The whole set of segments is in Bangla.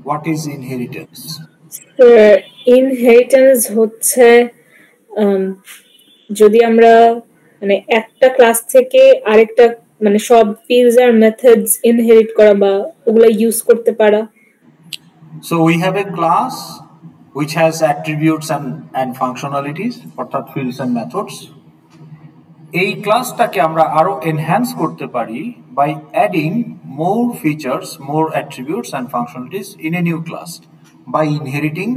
what is inheritance? ইনহেরিটেন্স হচ্ছে যদি আমরা মানে একটা ক্লাস থেকে আরেকটা মানে সব ফিল্ডস আর মেথডস ইনহেরিট করা বা ওগুলা ইউজ করতে পারা। So we have a class which has attributes and functionalities অর্থাৎ fields and methods. এই ক্লাসটাকে আমরা আরো এনহ্যান্স করতে পারি by adding more features, more attributes and functionalities in a new class by inheriting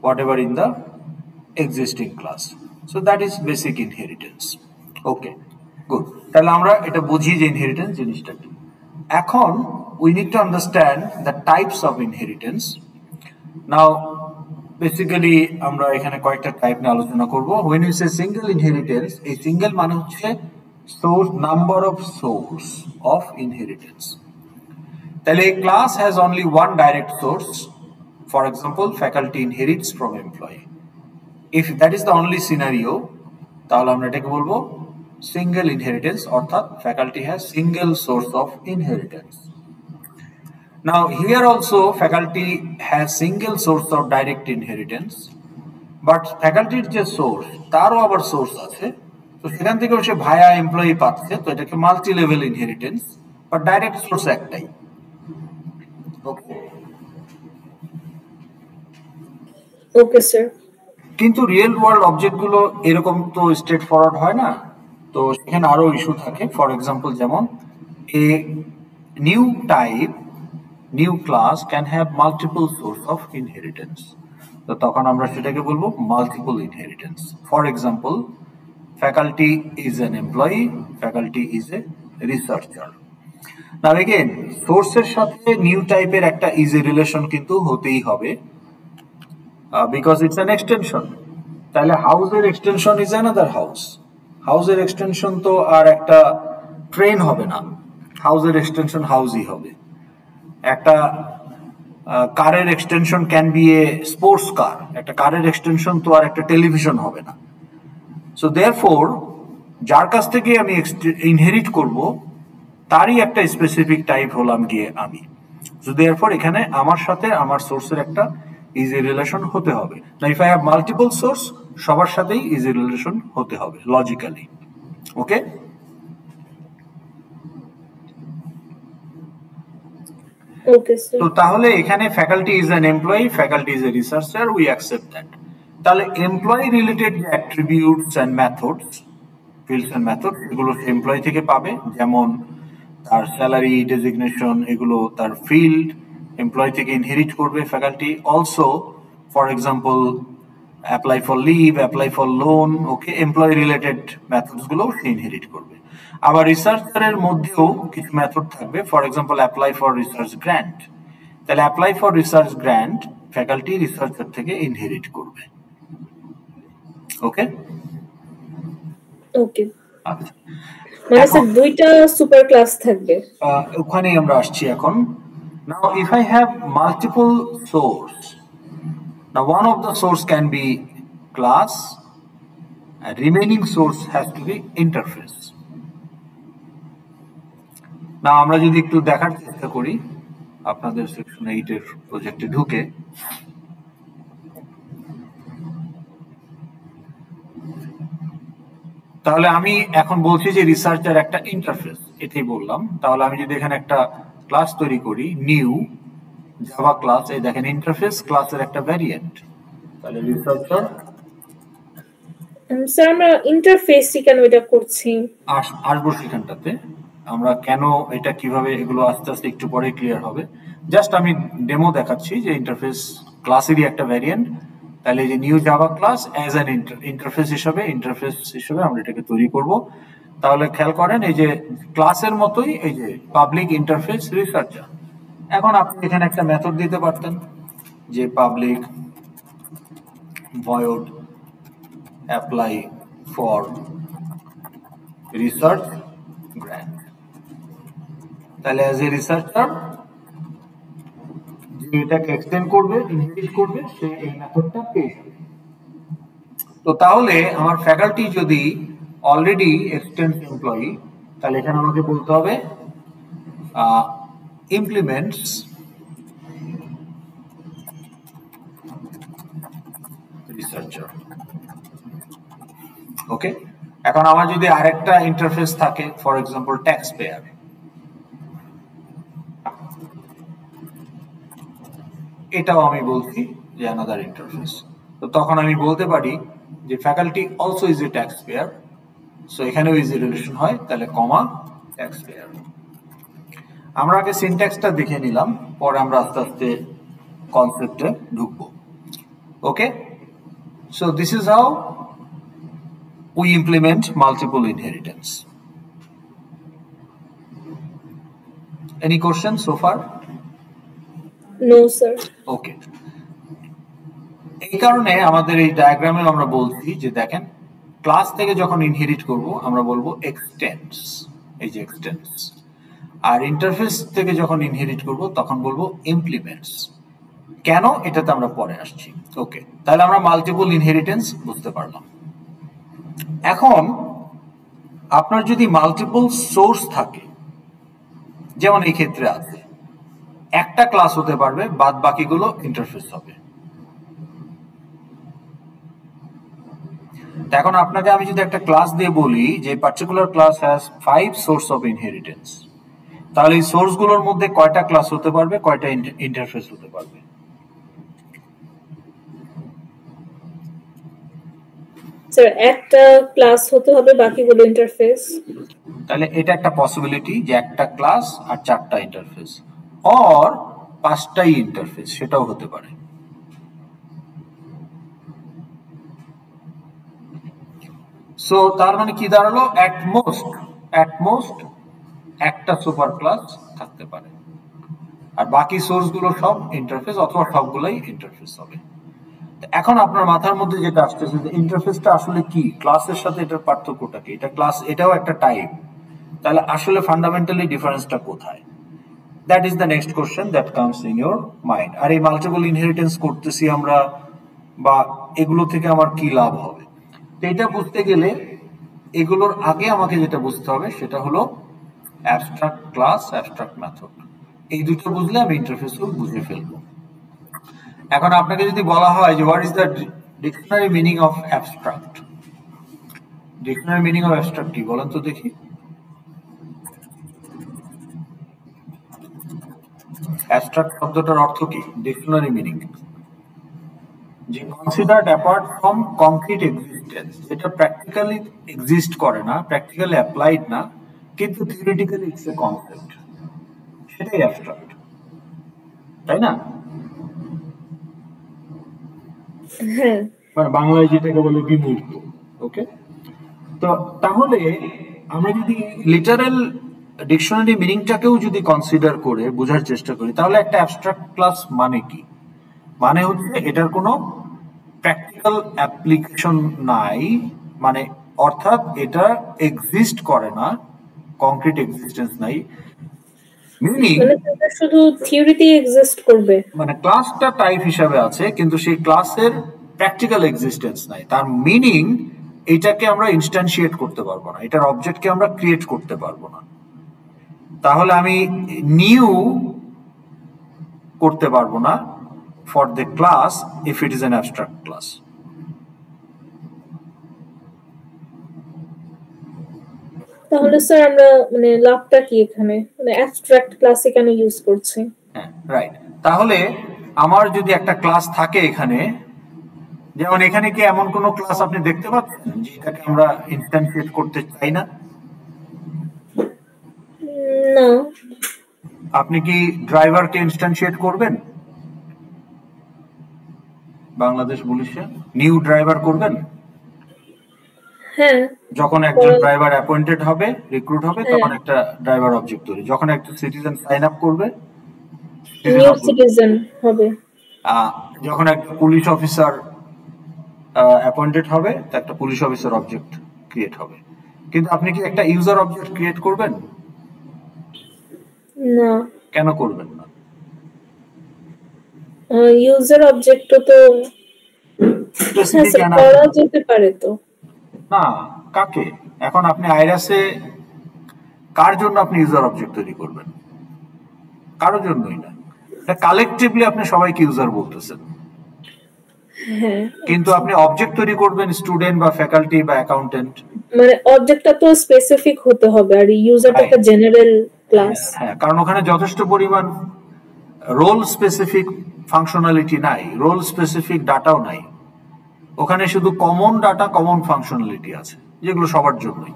whatever in the existing class. So that is basic inheritance. Okay, good. তাহলে আমরা এটা বুঝি যে inheritance জিনিসটা কি। এখন we need to understand the types of inheritance. Now basically আমরা এখানে কয়েকটা টাইপ নিয়ে আলোচনা করব। when we say single inheritance, এই সিঙ্গেল মানে হচ্ছে source, number of source of inheritance. তাহলে a class has only one direct source. For example, faculty inherits from employee. If that is the only scenario, তাহলে আমরা এটাকে বলবো single inheritance অর্থাৎ faculty has single source of inheritance. Now here also faculty has single source of direct inheritance, but faculty যে source তারও আবার source আছে, তো সেখান থেকে সে ভায়া এমপ্লয়ি পাচ্ছে, তো এটাকে multi level inheritance, but direct source একটাই। ওকে ওকে স্যার। কিন্তু রিয়েল ওয়ার্ল্ড অবজেক্ট গুলো এরকম তো স্ট্রেট ফরওয়ার্ড হয় না, তো সেখানে আরো ইস্যু থাকে। ফর এক্সাম্পল যেমন a new type new class can have multiple source of inheritance, তো তখন আমরা সেটাকে বলবো multiple inheritance. For example faculty is an employee, faculty is a researcher. Now again, source এর সাথে new type এর একটা easy relation কিন্তু হতেই হবে, because it's an extension. তাহলে house এর extension is another house. house এর extension তো আর একটা ট্রেন হবে না, house এর extension হাউসই হবে। একটা কারের extension can be A sports car, একটা কারের এক্সটেনশন তো আর একটা টেলিভিশন হবে না। সো দেয়ারফোর যার কাছ থেকে আমি ইনহেরিট করব তারই একটা স্পেসিফিক টাইপ হলাম গিয়ে আমি। সো দেয়ারফোর এখানে আমার সাথে আমার সোর্সের একটা ইজি রিলেশন হতে হবে। না if I have multiple source, সবার সাথেই ইজি রিলেশন হতে হবে লজিক্যালি। ওকে, তো তাহলে এখানে faculty is an employee, faculty is a researcher, we accept that. তাহলে এমপ্লয়ি রিলেটেড যে attributes and methods, fields and method, এগুলো এমপ্লয়ি থেকে পাবে, যেমন তার স্যালারি, ডেজিগনেশন, এগুলো তার ফিল্ড এমপ্লয়ি থেকে ইনহেরিট করবে faculty. Also for example apply for leave, apply for loan, okay, employee related methods গুলো সে ইনহেরিট করবে। আবার রিসার্চারের মধ্যেও কিছু মেথড থাকবে, for example apply for research grant. তাহলে apply for research grant faculty researcher থেকে ইনহেরিট করবে। ওকে ওকে, মানে স্যার দুইটা সুপার ক্লাস থাকবে, ওখানেই আমরা আসছি এখন। নাও if I have multiple source, now one of the source can be class and remaining source has to be interface. now আমরা যদি একটু দেখার চেষ্টা করি আপনাদের সেকশন 8 এর প্রজেক্টে ঢুকে, তাহলে আমি এখন বলছি যে রিসার্চার একটা ইন্টারফেস, এটাই বললাম। তাহলে আমি যদি এখানে একটা ক্লাস তৈরি করি, নিউ জাভা ক্লাস, এই দেখেন ইন্টারফেস ক্লাসের একটা ভ্যারিয়েন্ট। তাহলে রিসার্চার, স্যার আমরা ইন্টারফেসই কেন এটা করছি? আসবো সেখানটাতে, আমরা কেন এটা কিভাবে, এগুলো আস্তে আস্তে একটু পরে ক্লিয়ার হবে। জাস্ট আমি ডেমো দেখাচ্ছি যে ইন্টারফেস ক্লাসেরই একটা ভ্যারিয়েন্ট। তাহলে এই যে new Java class as an interface হিসেবে আমরা এটাকে তৈরি করব। তাহলে খেয়াল করেন এই যে ক্লাসের মতোই এই যে পাবলিক ইন্টারফেস রিসার্চার। এখন আপনি এখানে একটা মেথড দিতে পারতেন যে public void apply for research grant. তাহলে অ্যাজ এ রিসার্চার যে এটাকে এক্সটেন্ড করবে, ইনহেরিট করবে, সে এই মেথডটা পেয়ে যাবে। তো তাহলে আমার ফ্যাকাল্টি যদি অলরেডি এক্সটেন্ড এমপ্লয়ি, তাহলে এখানে আমাকে বলতে হবে ইমপ্লিমেন্টস রিসার্চার। ওকে, এখন আমার যদি আরেকটা ইন্টারফেস থাকে, ফর এক্সাম্পল ট্যাক্স পেয়ার, এটাও আমি বলছি যে অ্যানাদার ইন্টারফেস। তো তখন আমি বলতে পারি যে faculty also is a tax payer, so এখানেও ইজি রিলেশন হয়, তাহলে কমা ট্যাক্স পেয়ার। আমরা আগে সিনট্যাক্সটা দেখে নিলাম, পরে আমরা আস্তে আস্তে কনসেপ্টে ঢুকবো। Okay, so this is how we implement multiple inheritance. Any questions so far? No sir. Okay. এই কারণে আমাদের এই ডায়াগ্রামে আমরা বলছি যে দেখেন, ক্লাস থেকে যখন ইনহেরিট করব আমরা বলবো এক্সটেন্ডস, এই যে এক্সটেন্ডস, আর ইন্টারফেস থেকে যখন ইনহেরিট করব তখন বলবো ইমপ্লিমেন্টস। কেন, এটাতে আমরা পরে আসছি। ওকে, তাহলে আমরা মাল্টিপল ইনহেরিটেন্স বুঝতে পারলাম। এখন আপনার যদি মাল্টিপল সোর্স থাকে, যেমন এই ক্ষেত্রে আছে, একটা ক্লাস হতে পারবে, বাদ বাকিগুলো ইন্টারফেস হবে। এখন আপনাকে আমি যদি একটা ক্লাস দিয়ে বলি যে particular class has 5 source of inheritance, তাহলে এই সোর্সগুলোর মধ্যে কয়টা ক্লাস হতে পারবে, কয়টা ইন্টারফেস হতে পারবে? স্যার একটা ক্লাস হতে হবে, বাকিগুলো ইন্টারফেস। তাহলে এটা একটা পসিবিলিটি যে একটা ক্লাস আর 4টা ইন্টারফেস, অর 5টাই ইন্টারফেস, সেটাও হতে পারে। সো তার মানে কি দাঁড়ালো, অ্যাট মোস্ট একটা সুপার ক্লাস থাকতে পারে, আর বাকি সোর্সগুলো সব ইন্টারফেস অথবা সবগুলাই ইন্টারফেস হবে। এখন আপনার মাথার মধ্যে যেটা আসতেছে যে ইন্টারফেসটা আসলে কি, ক্লাসের সাথে এটার পার্থক্যটা কি? এটা ক্লাস, এটাও একটা টাইপ, তাহলে আসলে ফান্ডামেন্টালি ডিফারেন্সটা কোথায়? That is the next question that comes in your mind. আর এই মাল্টিপল ইনহেরিটেন্স করতেছি আমরা, বা এগুলো থেকে আমার কি লাভ হবে? তো এটা বুঝতে গেলে এগুলোর আগে আমাকে যেটা বুঝতে হবে সেটা হলো অ্যাবস্ট্রাক্ট ক্লাস, অ্যাবস্ট্রাক্ট মেথড। এই দুটো বুঝলে আমি ইন্টারফেসও বুঝে ফেলবো। এখন আপনাকে যদি বলা হয় যে what is the dictionary meaning of abstract, dictionary meaning of abstract কি বলেন তো দেখি? অ্যাবস্ট্রাক্ট শব্দটার অর্থ কি? ডিকশনারি মিনিং যে considered apart from concrete existence, যেটা প্র্যাকটিক্যালি এক্সিস্ট করে না, প্র্যাকটিক্যালি অ্যাপ্লাইড না, কিন্তু থিওরিটিক্যালি ইটস এ কনসেপ্ট, সেটাই অ্যাবস্ট্রাক্ট, তাই না? হ্যাঁ, মানে বাংলায় যেটাকে বলে বিমূর্ত। ওকে, তো তাহলে আমরা যদি লিটারাল ডিকশনারি মিনিংটাকেও যদি কনসিডার করে বোঝার চেষ্টা করি, তাহলে একটা অ্যাবস্ট্রাক্ট ক্লাস মানে কি? মানে হচ্ছে এটার কোনো প্র্যাকটিক্যাল অ্যাপ্লিকেশন নাই, মানে অর্থাৎ এটা এক্সিস্ট করে না, কংক্রিট এক্সিস্টেন্স নাই, মিনিং মানে এটা শুধু থিওরিতে এক্সিস্ট করবে, মানে ক্লাসটা টাইপ হিসাবে আছে কিন্তু সেই ক্লাসের প্র্যাকটিক্যাল এক্সিস্টেন্স নাই। তার মিনিং এটাকে আমরা ইনস্ট্যান্সিয়েট করতে পারবো না, এটার অবজেক্টকে আমরা ক্রিয়েট করতে পারবো না। তাহলে আমি নিউ করতে পারবো না for the class if it is an abstract class. তাহলে স্যার আমরা মানে লাভটা কি এখানে, মানে অ্যাবস্ট্রাক্ট ক্লাসে কেন ইউজ করছি? হ্যাঁ, রাইট। তাহলে আমার যদি একটা ক্লাস থাকে এখানে, যেমন এখানে কি এমন কোন ক্লাস আপনি দেখতে পাচ্ছেন যেটাকে আমরা ইনস্ট্যান্সিয়েট করতে চাই না? না। আপনি কি ড্রাইভারকে ইনস্ট্যান্সিয়েট করবেন বাংলাদেশ পুলিশে? নিউ ড্রাইভার করবেন? হ্যাঁ, যখন একজন ড্রাইভার অ্যাপয়েন্টেড হবে, রিক্রুট হবে, তখন একটা ড্রাইভার অবজেক্ট তৈরি। যখন একটা সিটিজেন সাইন আপ করবে, নিউ সিটিজেন হবে। যখন একটা পুলিশ অফিসার অ্যাপয়েন্টেড হবে, তা একটা পুলিশ অফিসার অবজেক্ট ক্রিয়েট হবে। কিন্তু আপনি কি একটা ইউজার অবজেক্ট ক্রিয়েট করবেন? না। কেন করবেন না? ইউজার অবজেক্ট তো করা যেতে পারে তো না। কাকে? এখন আপনি আইরাসে কার জন্য আপনি ইউজার অবজেক্ট তৈরি করবেন? কারোর জন্যই না, এটা কালেকটিভলি আপনি সবাইকে ইউজার বলতেছেন। হ্যাঁ, কিন্তু আচ্ছা। আপনি অবজেক্ট তৈরি করবেন স্টুডেন্ট বা ফ্যাকাল্টি বা অ্যাকাউন্টেন্ট। মানে অবজেক্টটা তো স্পেসিফিক হতে হবে, আর ইউজারটা একটা জেনারেল ক্লাস। হ্যাঁ হ্যাঁ, কারণ ওখানে যথেষ্ট পরিমাণ রোল স্পেসিফিক ফাংশনালিটি নাই, রোল স্পেসিফিক ডাটাও নাই। ওখানে শুধু কমন ডাটা, কমন ফাংশনালিটি আছে, যেগুলো সবার জন্যই।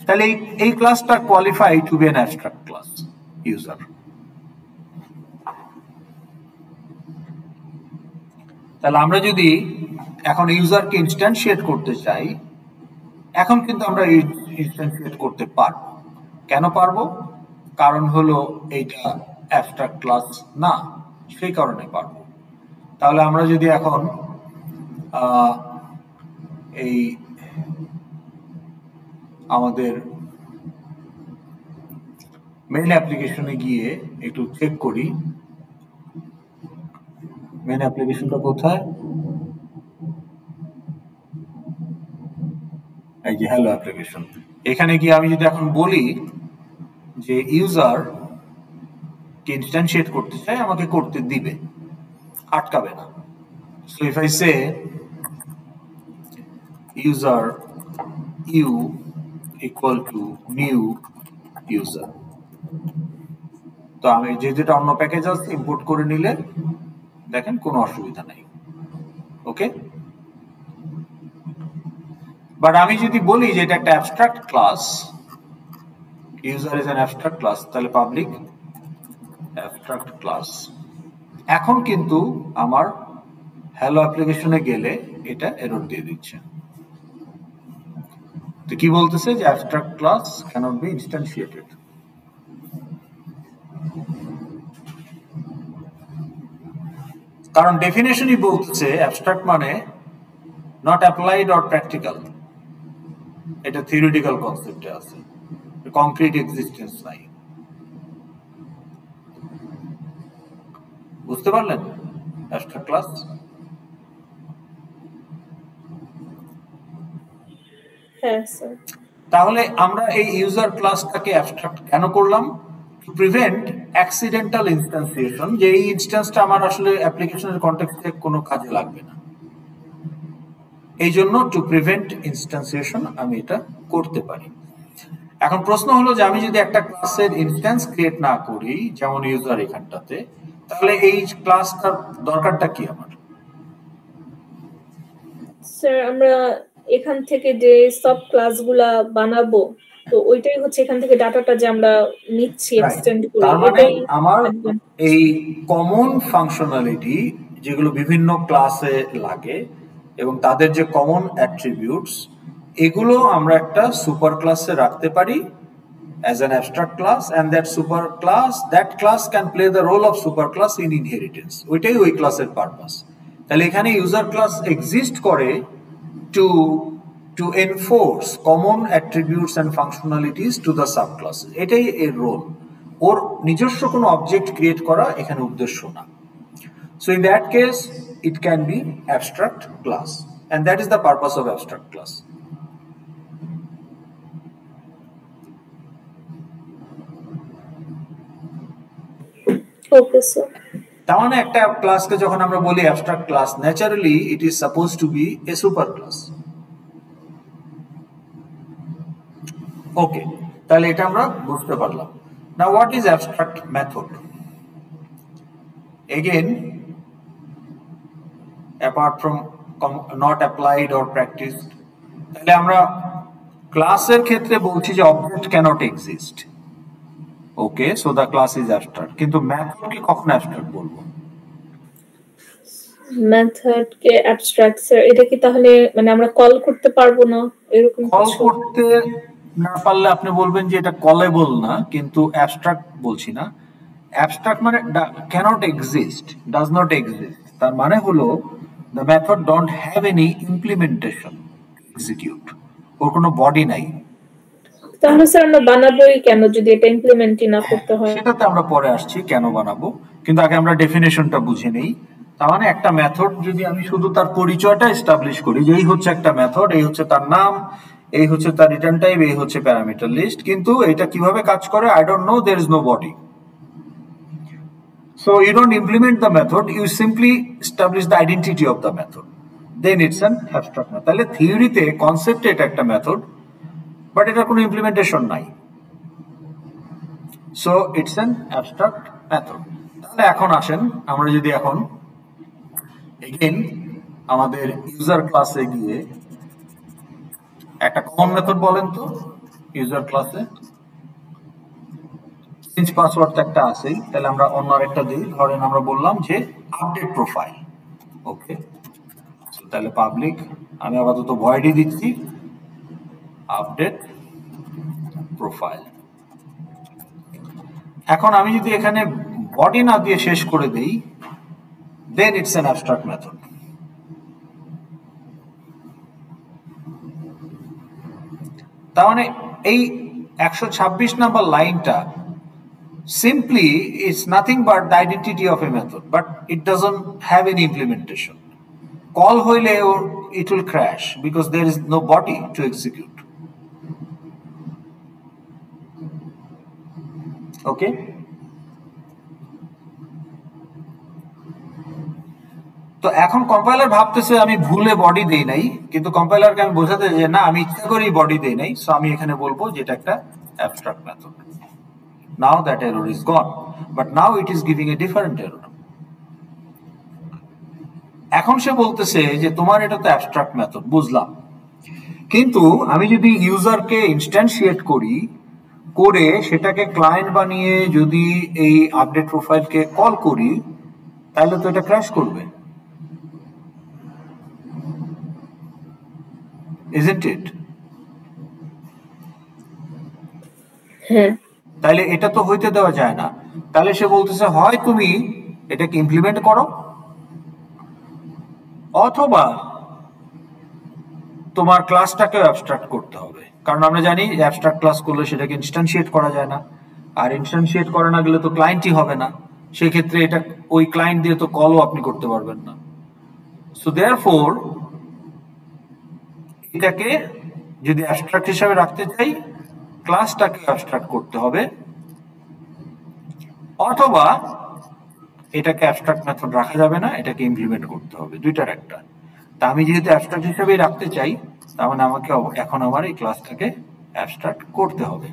তাহলে এই ক্লাসটা qualify to be an abstract class user. তাহলে আমরা যদি এখন ইউজারকে ইনস্ট্যান্সিয়েট করতে চাই, এখন কিন্তু আমরা ইনস্ট্যান্সিয়েট করতে পারবো। কেন পারবো? কারণ হলো এইটা অ্যাবস্ট্রাক্ট ক্লাস না, সেই কারণে পারবো। তাহলে আমরা যদি এখন এই আমাদের মেইন অ্যাপ্লিকেশনে গিয়ে একটু চেক করি, মেইন অ্যাপ্লিকেশনটা কোথায়? এই যে হ্যালো অ্যাপ্লিকেশন। এখানে গিয়ে আমি যদি এখন বলি যে ইউজার কে ইনস্ট্যান্সিয়েট করতে চাই, আমাকে করতে দিবে, আটকাবে না। So if I say user u equal to new user, তো আমি যেটা অন্য প্যাকেজ আছে ইম্পোর্ট করে নিলে দেখেন কোনো অসুবিধা নাই। ওকে, বাট আমি যদি বলি যে এটা একটা abstract class, user is an abstract class, তাহলে পাবলিক অ্যাবস্ট্রাক্ট ক্লাস, এখন কিন্তু আমার হ্যালো অ্যাপ্লিকেশনে গেলে এটা এরর দিয়ে দিচ্ছে। তো কি বলতেছে যে অ্যাবস্ট্রাক্ট ক্লাস ক্যানট বি ইনস্ট্যান্সিয়েটেড। কারণ ডেফিনেশনই বলতেছে অ্যাবস্ট্রাক্ট মানে নট অ্যাপ্লাইড অর প্র্যাকটিক্যাল, এটা থিওরিটিক্যাল কনসেপ্টে আছে, কংক্রিট এক্সিস্টেন্স নাই। বুঝতে পারলেন অ্যাবস্ট্রাক্ট ক্লাস? হ্যাঁ স্যার। তাহলে আমরা এই ইউজার ক্লাসটাকে অ্যাবস্ট্রাক্ট কেন করলাম? টু প্রিভেন্ট অ্যাক্সিডেন্টাল ইনস্ট্যান্সিয়েশন, যে এই ইনস্ট্যান্সটা আমার আসলে অ্যাপ্লিকেশনের কনটেক্সটে কোনো কাজে লাগবে না, এই জন্য টু প্রিভেন্ট ইনস্ট্যান্সিয়েশন আমি এটা করতে পারি। এখন প্রশ্ন হলো যে আমি যদি একটা ক্লাসের ইনস্ট্যান্স ক্রিয়েট না করি, যেমন ইউজার এখানটাতে, তাহলে এই ক্লাসটার দরকারটা কি আমার? স্যার আমরা এখান থেকে যে সব ক্লাসগুলা বানাবো, তো ওইটাই হচ্ছে এখান থেকে ডাটাটা যে আমরা নিচ্ছি এক্সটেন্ড করে, তার মানে এটাই আমার এই কমন ফাংশনালিটি যেগুলো বিভিন্ন ক্লাসে লাগে এবং তাদের যে কমন অ্যাট্রিবিউটস, এগুলো আমরা একটা সুপার ক্লাসে রাখতে পারি as an abstract class, and that class can play the role of superclass in inheritance. ওইটাই ওই ক্লাসের পারপাস। তাহলে এখানে ইউজার ক্লাস এক্সিস্ট করে to to enforce common attributes and functionalities to the subclass, এটাই এর রোল। ওর নিজস্ব কোনো অবজেক্ট ক্রিয়েট করা এখানে উদ্দেশ্য না। So in that case it can be abstract class, and that is the purpose of abstract class. Okay sir. তার মানে একটা ক্লাসকে যখন আমরা বলি abstract class, naturally it is suppose to be a super class. Okay, তাহলে এটা আমরা বুঝতে পারলাম। Now what is abstract method? Again, apart from not applied or practised, তাহলে আমরা ক্লাসের ক্ষেত্রে বলছি যে object cannot exist. Okay, so the class is abstract, কিন্তু মেথডকে কখন অ্যাবস্ট্রাক্ট বলবো? মেথডকে অ্যাবস্ট্রাক্ট স্যার, এটা কি তাহলে মানে আমরা কল করতে পারবো না এরকম কল কিছু? করতে না পারলে আপনি বলবেন যে এটা কলেবল না, কিন্তু অ্যাবস্ট্রাক্ট বলছি না। অ্যাবস্ট্রাক্ট মানে cannot exist, does not exist, তার মানে হলো the method don't have any implementation execute, or কোনো বডি নাই। তাহলে স্যার আমরা বানাবোই কেন যদি এটা ইমপ্লিমেন্টই না করতে হয়? সেটাতে আমরা পরে আসছি কেন বানাবো, কিন্তু আগে আমরা ডেফিনেশনটা বুঝে নেই। তার মানে একটা মেথড যদি আমি শুধু তার পরিচয়টা এস্টাবলিশ করি যে এই হচ্ছে একটা মেথড, এই হচ্ছে তার নাম, এই হচ্ছে তার রিটার্ন টাইপ, এই হচ্ছে প্যারামিটার লিস্ট, কিন্তু এটা কিভাবে কাজ করে I don't know, there is no body. So you don't implement the method, you simply establish the identity of the method. Then it's an abstract method. তাহলে থিওরিতে কনসেপ্টে এটা একটা মেথড, বাট এটা কোনো ইমপ্লিমেন্টেশন নাই। So it's an abstract method. তাহলে এখন আসেন আমরা যদি এখন এগেইন আমাদের ইউজার ক্লাসে গিয়ে একটা কমন মেথড বলেন তো ইউজার ক্লাসে চেঞ্জ পাসওয়ার্ড একটা আছেই, তাহলে আমরা অন্য আরেকটা দিই। ধরেন আমরা বললাম যে আপডেট প্রোফাইল, ওকে, তাহলে পাবলিক আমি আপাতত ভয়েডই দিচ্ছি আপডেট প্রোফাইল। এখন আমি যদি এখানে বডি না দিয়ে শেষ করে দেই, দেন ইটস অ্যান অ্যাবস্ট্রাক্ট মেথড। তার মানে এই 126 নাম্বার লাইনটা simply it's nothing but the identity of a method, but it doesn't have any implementation. Call hoile or it will crash because there is no body to execute. Okay? তো এখন কম্পাইলার ভাবতেছে আমি ভুলে বডি দেই নাই, কিন্তু কম্পাইলারকে আমি বোঝাতে যে না আমি ইচ্ছা করেই বডি দেই নাই, সো আমি এখানে বলবো যে এটা একটা abstract method. Now that error is gone, but now it is giving a different error. এখন সে বলতেছে যে তোমার এটা তো অ্যাবস্ট্রাক্ট মেথড, বুঝলাম, কিন্তু আমি যদি ইউজারকে ইনস্ট্যান্সিয়েট করি, করে সেটাকে ক্লায়েন্ট বানিয়ে যদি এই আপডেট প্রোফাইলকে কল করি, তাহলে তো এটা ক্র্যাশ করবে, isn't it? হ্যাঁ, তাহলে এটা তো হইতে দেওয়া যায় না। তাহলে সে বলতেছে হয় তুমি এটাকে ইমপ্লিমেন্ট করো, অথবা তোমার ক্লাসটাকে অ্যাবস্ট্রাক্ট করতে হবে, কারণ আমরা জানি অ্যাবস্ট্রাক্ট ক্লাস করলে সেটাকে ইনস্ট্যান্সিয়েট করা যায় না, আর ইনস্ট্যান্সিয়েট করা না গেলে তো ক্লায়েন্টই হবে না, সেক্ষেত্রে এটা ওই ক্লায়েন্ট দিয়ে তো কলও আপনি করতে পারবেন না। সো দেয়ারফোর এটাকে যদি অ্যাবস্ট্রাক্ট হিসাবে রাখতে চাই, ক্লাসটাকে অ্যাবস্ট্রাক্ট করতে হবে, অথবা এটাকে অ্যাবস্ট্রাক্ট মেথড রাখা যাবে না, এটাকে ইমপ্লিমেন্ট করতে হবে, দুইটার একটা। তা আমি যেহেতু অ্যাবস্ট্রাক্ট হিসেবে রাখতে চাই, তার মানে আমাকে এখন আমার এই ক্লাসটাকে অ্যাবস্ট্রাক্ট করতে হবে।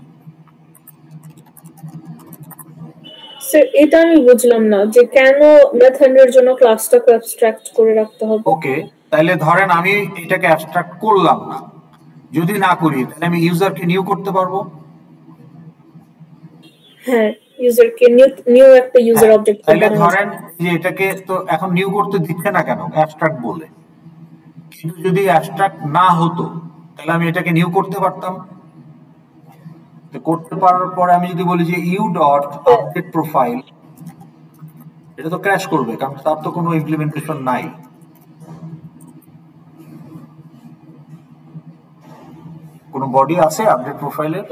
স্যার এটা আমি বুঝলাম না যে কেন মেথডের জন্য ক্লাসটাকে অ্যাবস্ট্রাক্ট করে রাখতে হবে। ওকে, তাহলে ধরেন আমি এটাকে অ্যাবস্ট্রাক্ট করলাম না, যদি না করি তাহলে আমি ইউজারকে নিউ করতে পারবো। হ্যাঁ, ইউজারকে নিউ একটা ইউজার অবজেক্ট তাহলে ধরেন যে এটাকে তো এখন নিউ করতে দিচ্ছে না কেন, অ্যাবস্ট্রাক্ট বলে, কিন্তু যদি অ্যাবস্ট্রাক্ট না হতো তাহলে আমি এটাকে নিউ করতে পারতাম। করতে পারার পরে আমি যদি বলি যে ইউ ডট আপডেট প্রোফাইল, এটা তো ক্র্যাশ করবে, কারণ তার তো কোনো ইমপ্লিমেন্টেশন নাই। কোনো বডি আছে আপডেট প্রোফাইলের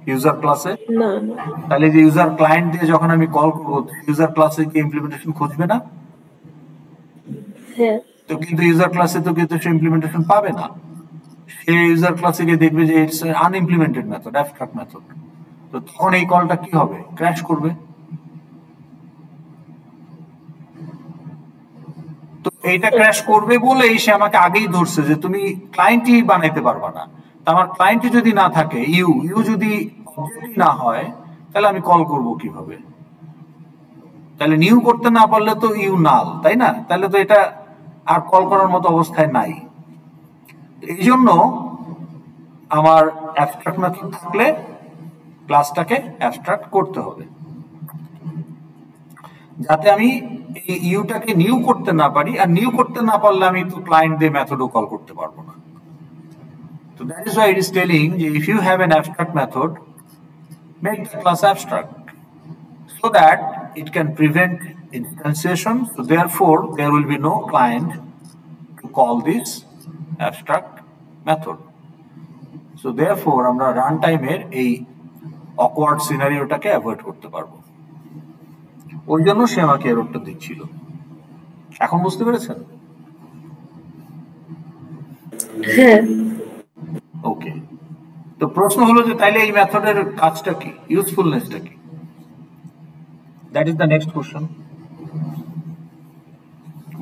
ইউজার ক্লাসে? না। তাহলে যে ইউজার ক্লায়েন্ট দিয়ে যখন আমি কল করব, ইউজার ক্লাসে কি ইমপ্লিমেন্টেশন খুঁজবে না? হ্যাঁ। তো কিন্তু ইউজার ক্লাসে তো কিন্তু সে ইমপ্লিমেন্টেশন পাবে না, সে ইউজার ক্লাসে গিয়ে দেখবে যে ইটস আনইমপ্লিমেন্টেড মেথড, অ্যাবস্ট্রাক্ট মেথড। তো তখন এই কলটা কি হবে? ক্র্যাশ করবে। তো এইটা ক্র্যাশ করবে বলেই সে আমাকে আগেই ধরছে যে তুমি ক্লায়েন্টই বানাইতে পারবা না। তা আমার ক্লায়েন্টই যদি না থাকে, ইউ যদি অবজেক্টই না হয়, তাহলে আমি কল করব কিভাবে? তাহলে নিউ করতে না পারলে তো ইউ নাল, তাই না? তাহলে তো এটা আর কল করার মতো অবস্থায় নাই। এই জন্য আমার অ্যাবস্ট্রাক্ট মেথড থাকলে ক্লাসটাকে অ্যাবস্ট্রাক্ট করতে হবে, যাতে আমি এই ইউটাকে নিউ করতে না পারি। আর নিউ করতে না পারলে আমি তো ক্লায়েন্ট দিয়ে মেথডও কল করতে পারবো না। তো that is why it is telling যে if you have an abstract method, make the class abstract so that it can prevent instantiation. So therefore there will be no client to call this abstract method. So therefore আমরা রান টাইমের এই অকওয়ার্ড সিনারিওটাকে অ্যাভয়েড করতে পারবো। ওই জন্য সে আমাকে এররটা দিচ্ছিল। এখন বুঝতে পেরেছেন? হ্যাঁ। ওকে, তো প্রশ্ন হলো যে তাইলে এই মেথডের কাজটা কি, ইউজফুলনেসটা কি? That is the next question.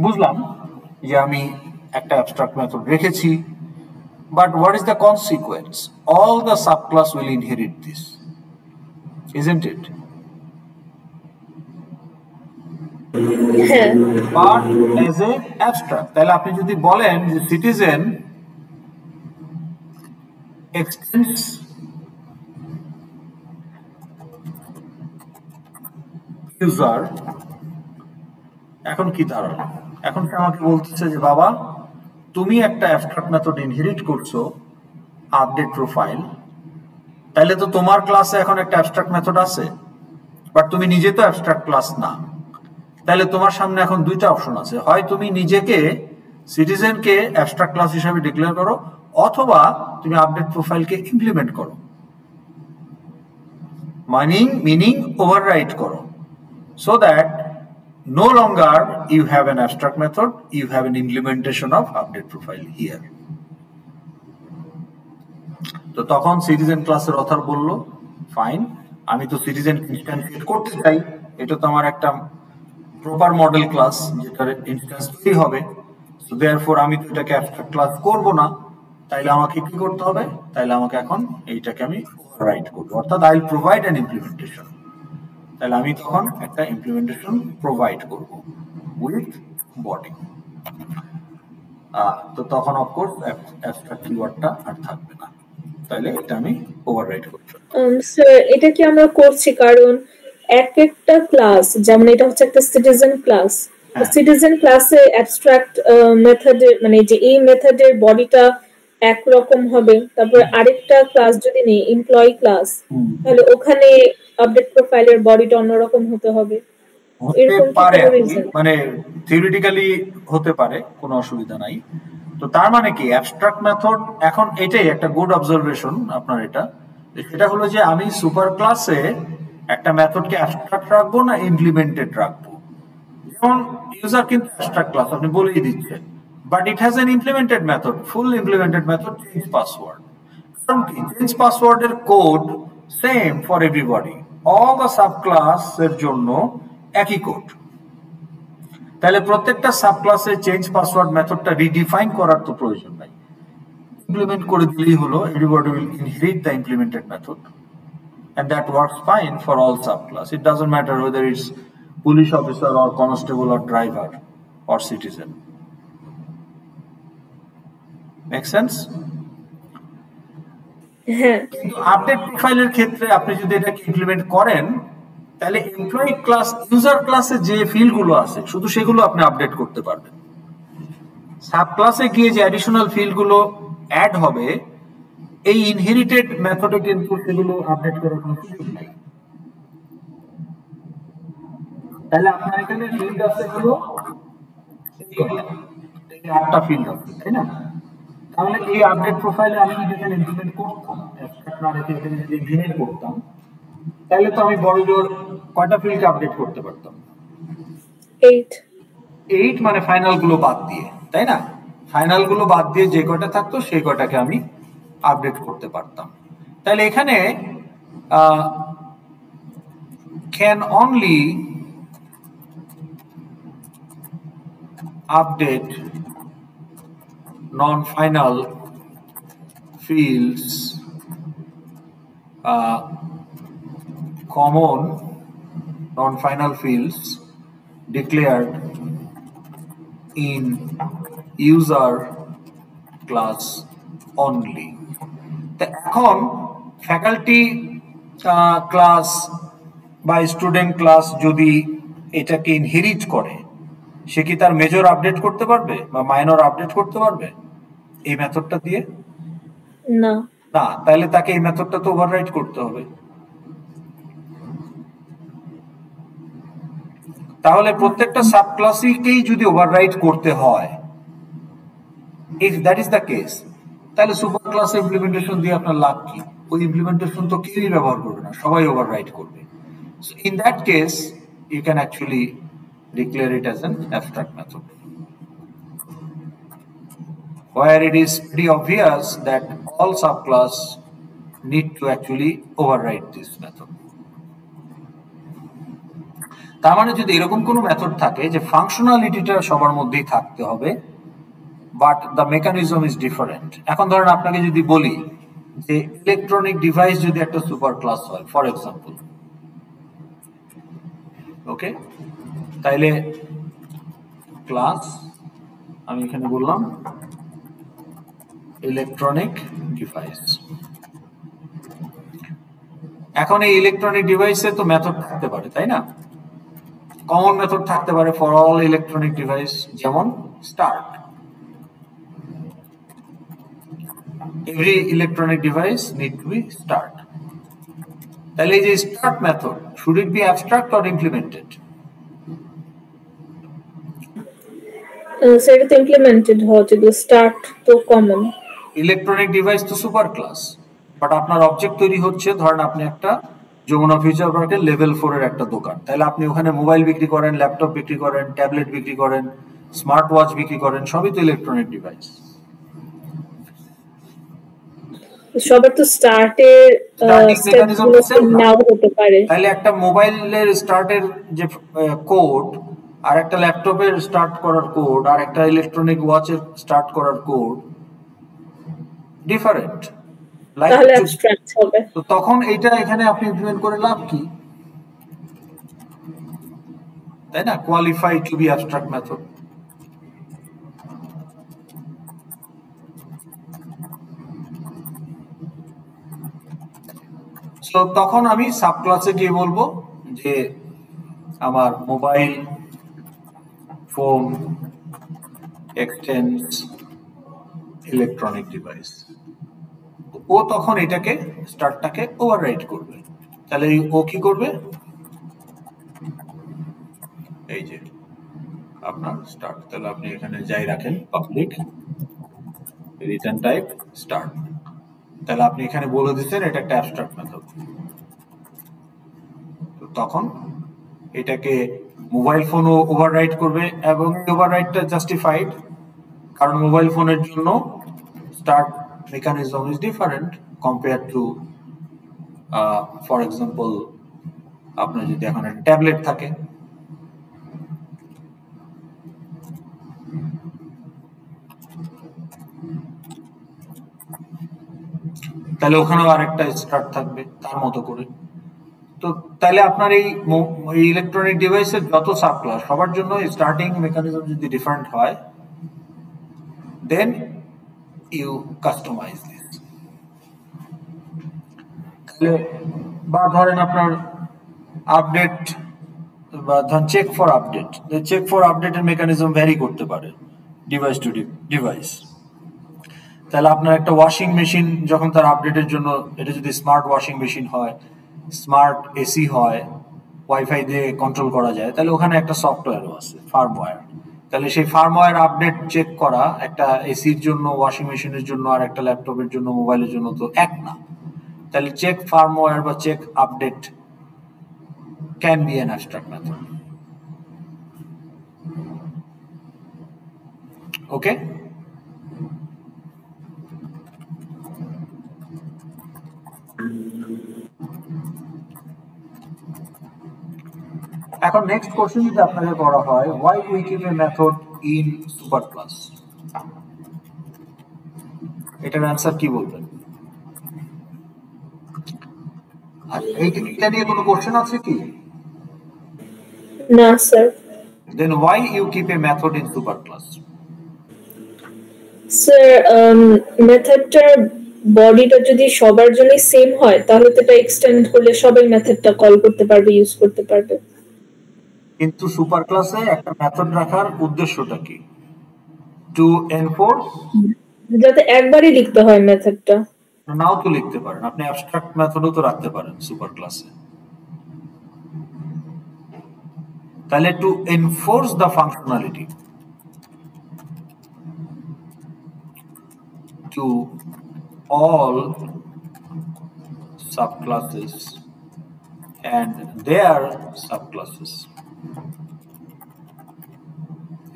বুঝলাম যে আমি একটা অ্যাবস্ট্রাক্ট মেথড রেখেছি, but what is the consequence? All the subclass will inherit this, isn't it? But as a abstract, তাহলে আপনি যদি বলেন যে সিটিজেন এক্সটেন্ডস ইউজার, এখন কি দাঁড়ালো? এখন সে আমাকে বলতেছে যে বাবা তুমি একটা অ্যাবস্ট্রাক্ট মেথড ইনহেরিট করছো, আপডেট প্রোফাইল, তাহলে তো তোমার ক্লাসে এখন একটা অ্যাবস্ট্রাক্ট মেথড আছে, বাট তুমি নিজে তো অ্যাবস্ট্রাক্ট ক্লাস না। তাহলে তোমার সামনে এখন দুইটা অপশন আছে, হয় তুমি নিজেকে সিটিজেনকে অ্যাবস্ট্রাক্ট ক্লাস হিসেবে ডিক্লেয়ার করো, অথবা তুমি আপডেট প্রোফাইলকে ইমপ্লিমেন্ট করো, মিনিং ওভাররাইট করো, so that no longer you have an abstract method, you have an implementation of update profile here. তো তখন সিটিজেন ক্লাসের অথর বলল ফাইন, আমি তো সিটিজেন ইনস্ট্যান্সিয়েট করতে চাই, এটা তো আমার একটা প্রপার মডেল ক্লাস যেটার ইনস্ট্যান্স তৈরি হবে, সো দেয়ারফর আমি তো এটাকে অ্যাবস্ট্রাক্ট ক্লাস করব না, তাইলে আমাকে কি করতে হবে? তাইলে আমাকে এখন এইটাকে আমি ওভাররাইট করব, অর্থাৎ I will provide an implementation. তাহলে আমি তখন একটা ইমপ্লিমেন্টেশন প্রোভাইড করব উইথ বডি। তো তখন অফকোর্স অ্যাবস্ট্রাক্ট কিওয়ার্ডটা আর থাকবে না, তাহলে এটা আমি ওভাররাইট করব। স্যার এটা কি আমরা করছি কারণ এক একটা ক্লাস, যেমন এটা হচ্ছে একটা সিটিজেন ক্লাস, সিটিজেন ক্লাসে অ্যাবস্ট্রাক্ট মেথডের মানে যে এই মেথডের বডিটা একরকম হবে, তারপর আরেকটা ক্লাস যদি নেই এমপ্লয়ি ক্লাস, তাহলে ওখানে আপডেট প্রোফাইলের বডিটা অন্যরকম হতে হবে, এরকম পারে, মানে থিওরিটিক্যালি হতে পারে, কোনো অসুবিধা নাই। তো তার মানে কি অ্যাবস্ট্রাক্ট মেথড, এখন এটাই একটা গুড অবজারভেশন আপনার, এটা হলো যে আমি সুপার ক্লাসে একটা মেথডকে অ্যাবস্ট্রাক্ট রাখবো না ইমপ্লিমেন্টেড রাখবো। যেমন ইউজার কিন্তু অ্যাবস্ট্রাক্ট ক্লাস, আপনি বলেই দিচ্ছেন, but it has N implemented method, full implemented method, change password. কারণ কি চেঞ্জ পাসওয়ার্ডের code same for everybody, all the sub ক্লাসের জন্য একই কোড। তাহলে প্রত্যেকটা সাব ক্লাসে চেঞ্জ পাসওয়ার্ড মেথডটা রিডিফাইন করার তো প্রয়োজন নাই, ইমপ্লিমেন্ট করে দিলেই হলো, everybody will inherit the implemented method, and that works fine for all subclass. It doesn't matter whether it's police officer or constable or driver or citizen. Make sense? কিন্তু আপডেট প্রোফাইলের ক্ষেত্রে আপনি যদি এটাকে ইমপ্লিমেন্ট করেন, তাহলে এমপ্লয়ি ক্লাস ইউজার ক্লাসে যে ফিল্ডগুলো আছে শুধু সেগুলো আপনি আপডেট করতে পারবেন। সাব ক্লাসে গিয়ে যে অ্যাডিশনাল ফিল্ডগুলো অ্যাড হবে, এই ইনহেরিটেড মেথডে কিন্তু সেগুলো আপডেট করার কোনো সুযোগ নাই। তাহলে আপনার এখানে ফিল্ড আছে হলো 8টা ফিল্ড আছে, তাই না? তাহলে এই আপডেট প্রোফাইলে আমি যদি এখানে ইমপ্লিমেন্ট করতাম, ইমপ্লিমেন্ট করতাম, তাহলে তো আমি বড় জোর কয়টা ফিল্ডকে আপডেট করতে পারতাম? 8 মানে ফাইনাল গুলো বাদ দিয়ে, তাই না? ফাইনাল গুলো বাদ দিয়ে যে কয়টা থাকতো সেই কয়টাকে আমি আপডেট করতে পারতাম। তাহলে এখানে can only update non-final fields, common non-final fields declared in user class only. এখন ফ্যাকাল্টি ক্লাস বা স্টুডেন্ট ক্লাস যদি এটাকে ইনহেরিট করে, সে কি তার মেজর আপডেট করতে পারবে বা মাইনর আপডেট করতে পারবে এই মেথডটা দিয়ে? না। তাহলে তাকে এই মেথডটা তো ওভাররাইট করতে হবে। তাহলে প্রত্যেকটা সাব ক্লাসকেই যদি ওভাররাইট করতে হয়, if that is the case, তাহলে সুপার ক্লাস ইমপ্লিমেন্টেশন দিয়ে আপনার লাভ কি? ওই ইমপ্লিমেন্টেশন তো কেউই ব্যবহার করবে না, সবাই ওভাররাইট করবে। So in that case, you can actually declare it as an abstract method, where it is pretty obvious that all subclass need to actually override this method. তার মানে যদি এরকম কোনো মেথড থাকে যে ফাংশনালিটিটা সবার মধ্যেই থাকতে হবে, but the mechanism is different. এখন ধরেন আপনাকে যদি বলি যে ইলেকট্রনিক ডিভাইস যদি একটা সুপার ক্লাস হয়, ফর এক্সাম্পল, ওকে, তাইলে ক্লাস আমি এখানে বললাম ইলেকট্রনিক ডিভাইস। এখন এই ইলেকট্রনিক ডিভাইসে তো মেথড থাকতে পারে, তাই না? কমন মেথড থাকতে পারে ফর অল ইলেকট্রনিক ডিভাইস, যেমন start. Every electronic device need to be start. তাহলে এই যে start method, should it be abstract or implemented? সেটা তো ইমপ্লিমেন্টেড হওয়া যদি স্টার্ট তো কমন। ইলেকট্রনিক ডিভাইস তো সুপার ক্লাস, বাট আপনার অবজেক্ট তৈরি হচ্ছে, ধরেন আপনি একটা যমুনা ফিউচার পার্কের লেভেল 4 এর একটা দোকান, তাহলে আপনি ওখানে মোবাইল বিক্রি করেন, ল্যাপটপ বিক্রি করেন, ট্যাবলেট বিক্রি করেন, স্মার্ট ওয়াচ বিক্রি করেন, সবই তো ইলেকট্রনিক ডিভাইস। সবার তো স্টার্টের স্টেপগুলো নাও হতে পারে। তাহলে একটা মোবাইলের স্টার্টের যে কোড আর একটা ল্যাপটপের স্টার্ট করার কোড আর একটা ইলেকট্রনিক ওয়াচের স্টার্ট করার কোড ডিফারেন্ট, তাহলে অ্যাবস্ট্রাক্ট হবে। তো তখন এইটা এখানে আপনি ইমপ্লিমেন্ট করে লাভ কি, তাই না? Qualify to be abstract method. So তখন আমি সাব ক্লাসে গিয়ে বলবো যে আমার mobile phone extends electronic device, ও তখন এটাকে স্টার্টটাকে ওভাররাইট করবে। তাহলে ও কি করবে, এই যে আপনার স্টার্ট, তাহলে আপনি এখানে যাই রাখেন পাবলিক রিটার্ন টাইপ স্টার্ট, তাহলে আপনি এখানে বলে দিচ্ছেন এটা একটা অ্যাবস্ট্রাক্ট মেথড। তো তখন এটাকে মোবাইল ফোনও ওভাররাইট করবে, এবং ওভাররাইটটা জাস্টিফাইড, কারণ মোবাইল ফোনের জন্য start mechanism is different compared to for example আপনার যদি এখন একটা ট্যাবলেট থাকে, তাহলে ওখানেও আরেকটা স্টার্ট থাকবে তার মতো করে। তো তাহলে আপনার এই ইলেকট্রনিক ডিভাইসের যত সাব ক্লাস সবার জন্য স্টার্টিং মেকানিজম যদি ডিফারেন্ট হয়, দেন ইউ কাস্টমাইজ দিস। তাহলে বা ধরেন আপনার আপডেট বা ধরেন check for update, check for আপডেটের মেকানিজম ভ্যারি করতে পারে ডিভাইস টু ডিভাইস। তাহলে আপনার একটা ওয়াশিং মেশিন যখন তার আপডেটের জন্য, এটা যদি স্মার্ট ওয়াশিং মেশিন হয়, স্মার্ট এসি হয়, ওয়াইফাই দিয়ে কন্ট্রোল করা যায়, তাহলে ওখানে একটা সফটওয়্যারও আছে ফার্মওয়্যার। তাহলে সেই ফার্মওয়্যার আপডেট চেক করা একটা এসির জন্য, ওয়াশিং মেশিনের জন্য, আর একটা ল্যাপটপের জন্য, মোবাইলের জন্য তো এক না। তাহলে চেক ফার্মওয়্যার বা check update can be an abstract method. Okay, এখন নেক্সট কোশ্চেন যদি আপনাকে করা হয়, why we keep a method in super class, এটার অ্যান্সার কি বলবেন? আর এইটা নিয়ে কোনো কোশ্চেন আছে কি? না sir. Then why you keep a method in super class? Sir মেথডটার বডিটা যদি সবার জন্য সেম হয়, তাহলে তো এটা এক্সটেন্ড করলে সবাই মেথডটা কল করতে পারবে, ইউজ করতে পারবে। কিন্তু সুপার ক্লাসে একটা মেথড রাখার উদ্দেশ্যটা কি? টু এনফোর্স, যাতে একবারই লিখতে হয় মেথডটা। নাও তো লিখতে পারেন আপনি, অ্যাবস্ট্রাক্ট মেথডও তো রাখতে পারেন সুপার ক্লাসে। তাহলে to enforce the functionality to all subclasses and their subclasses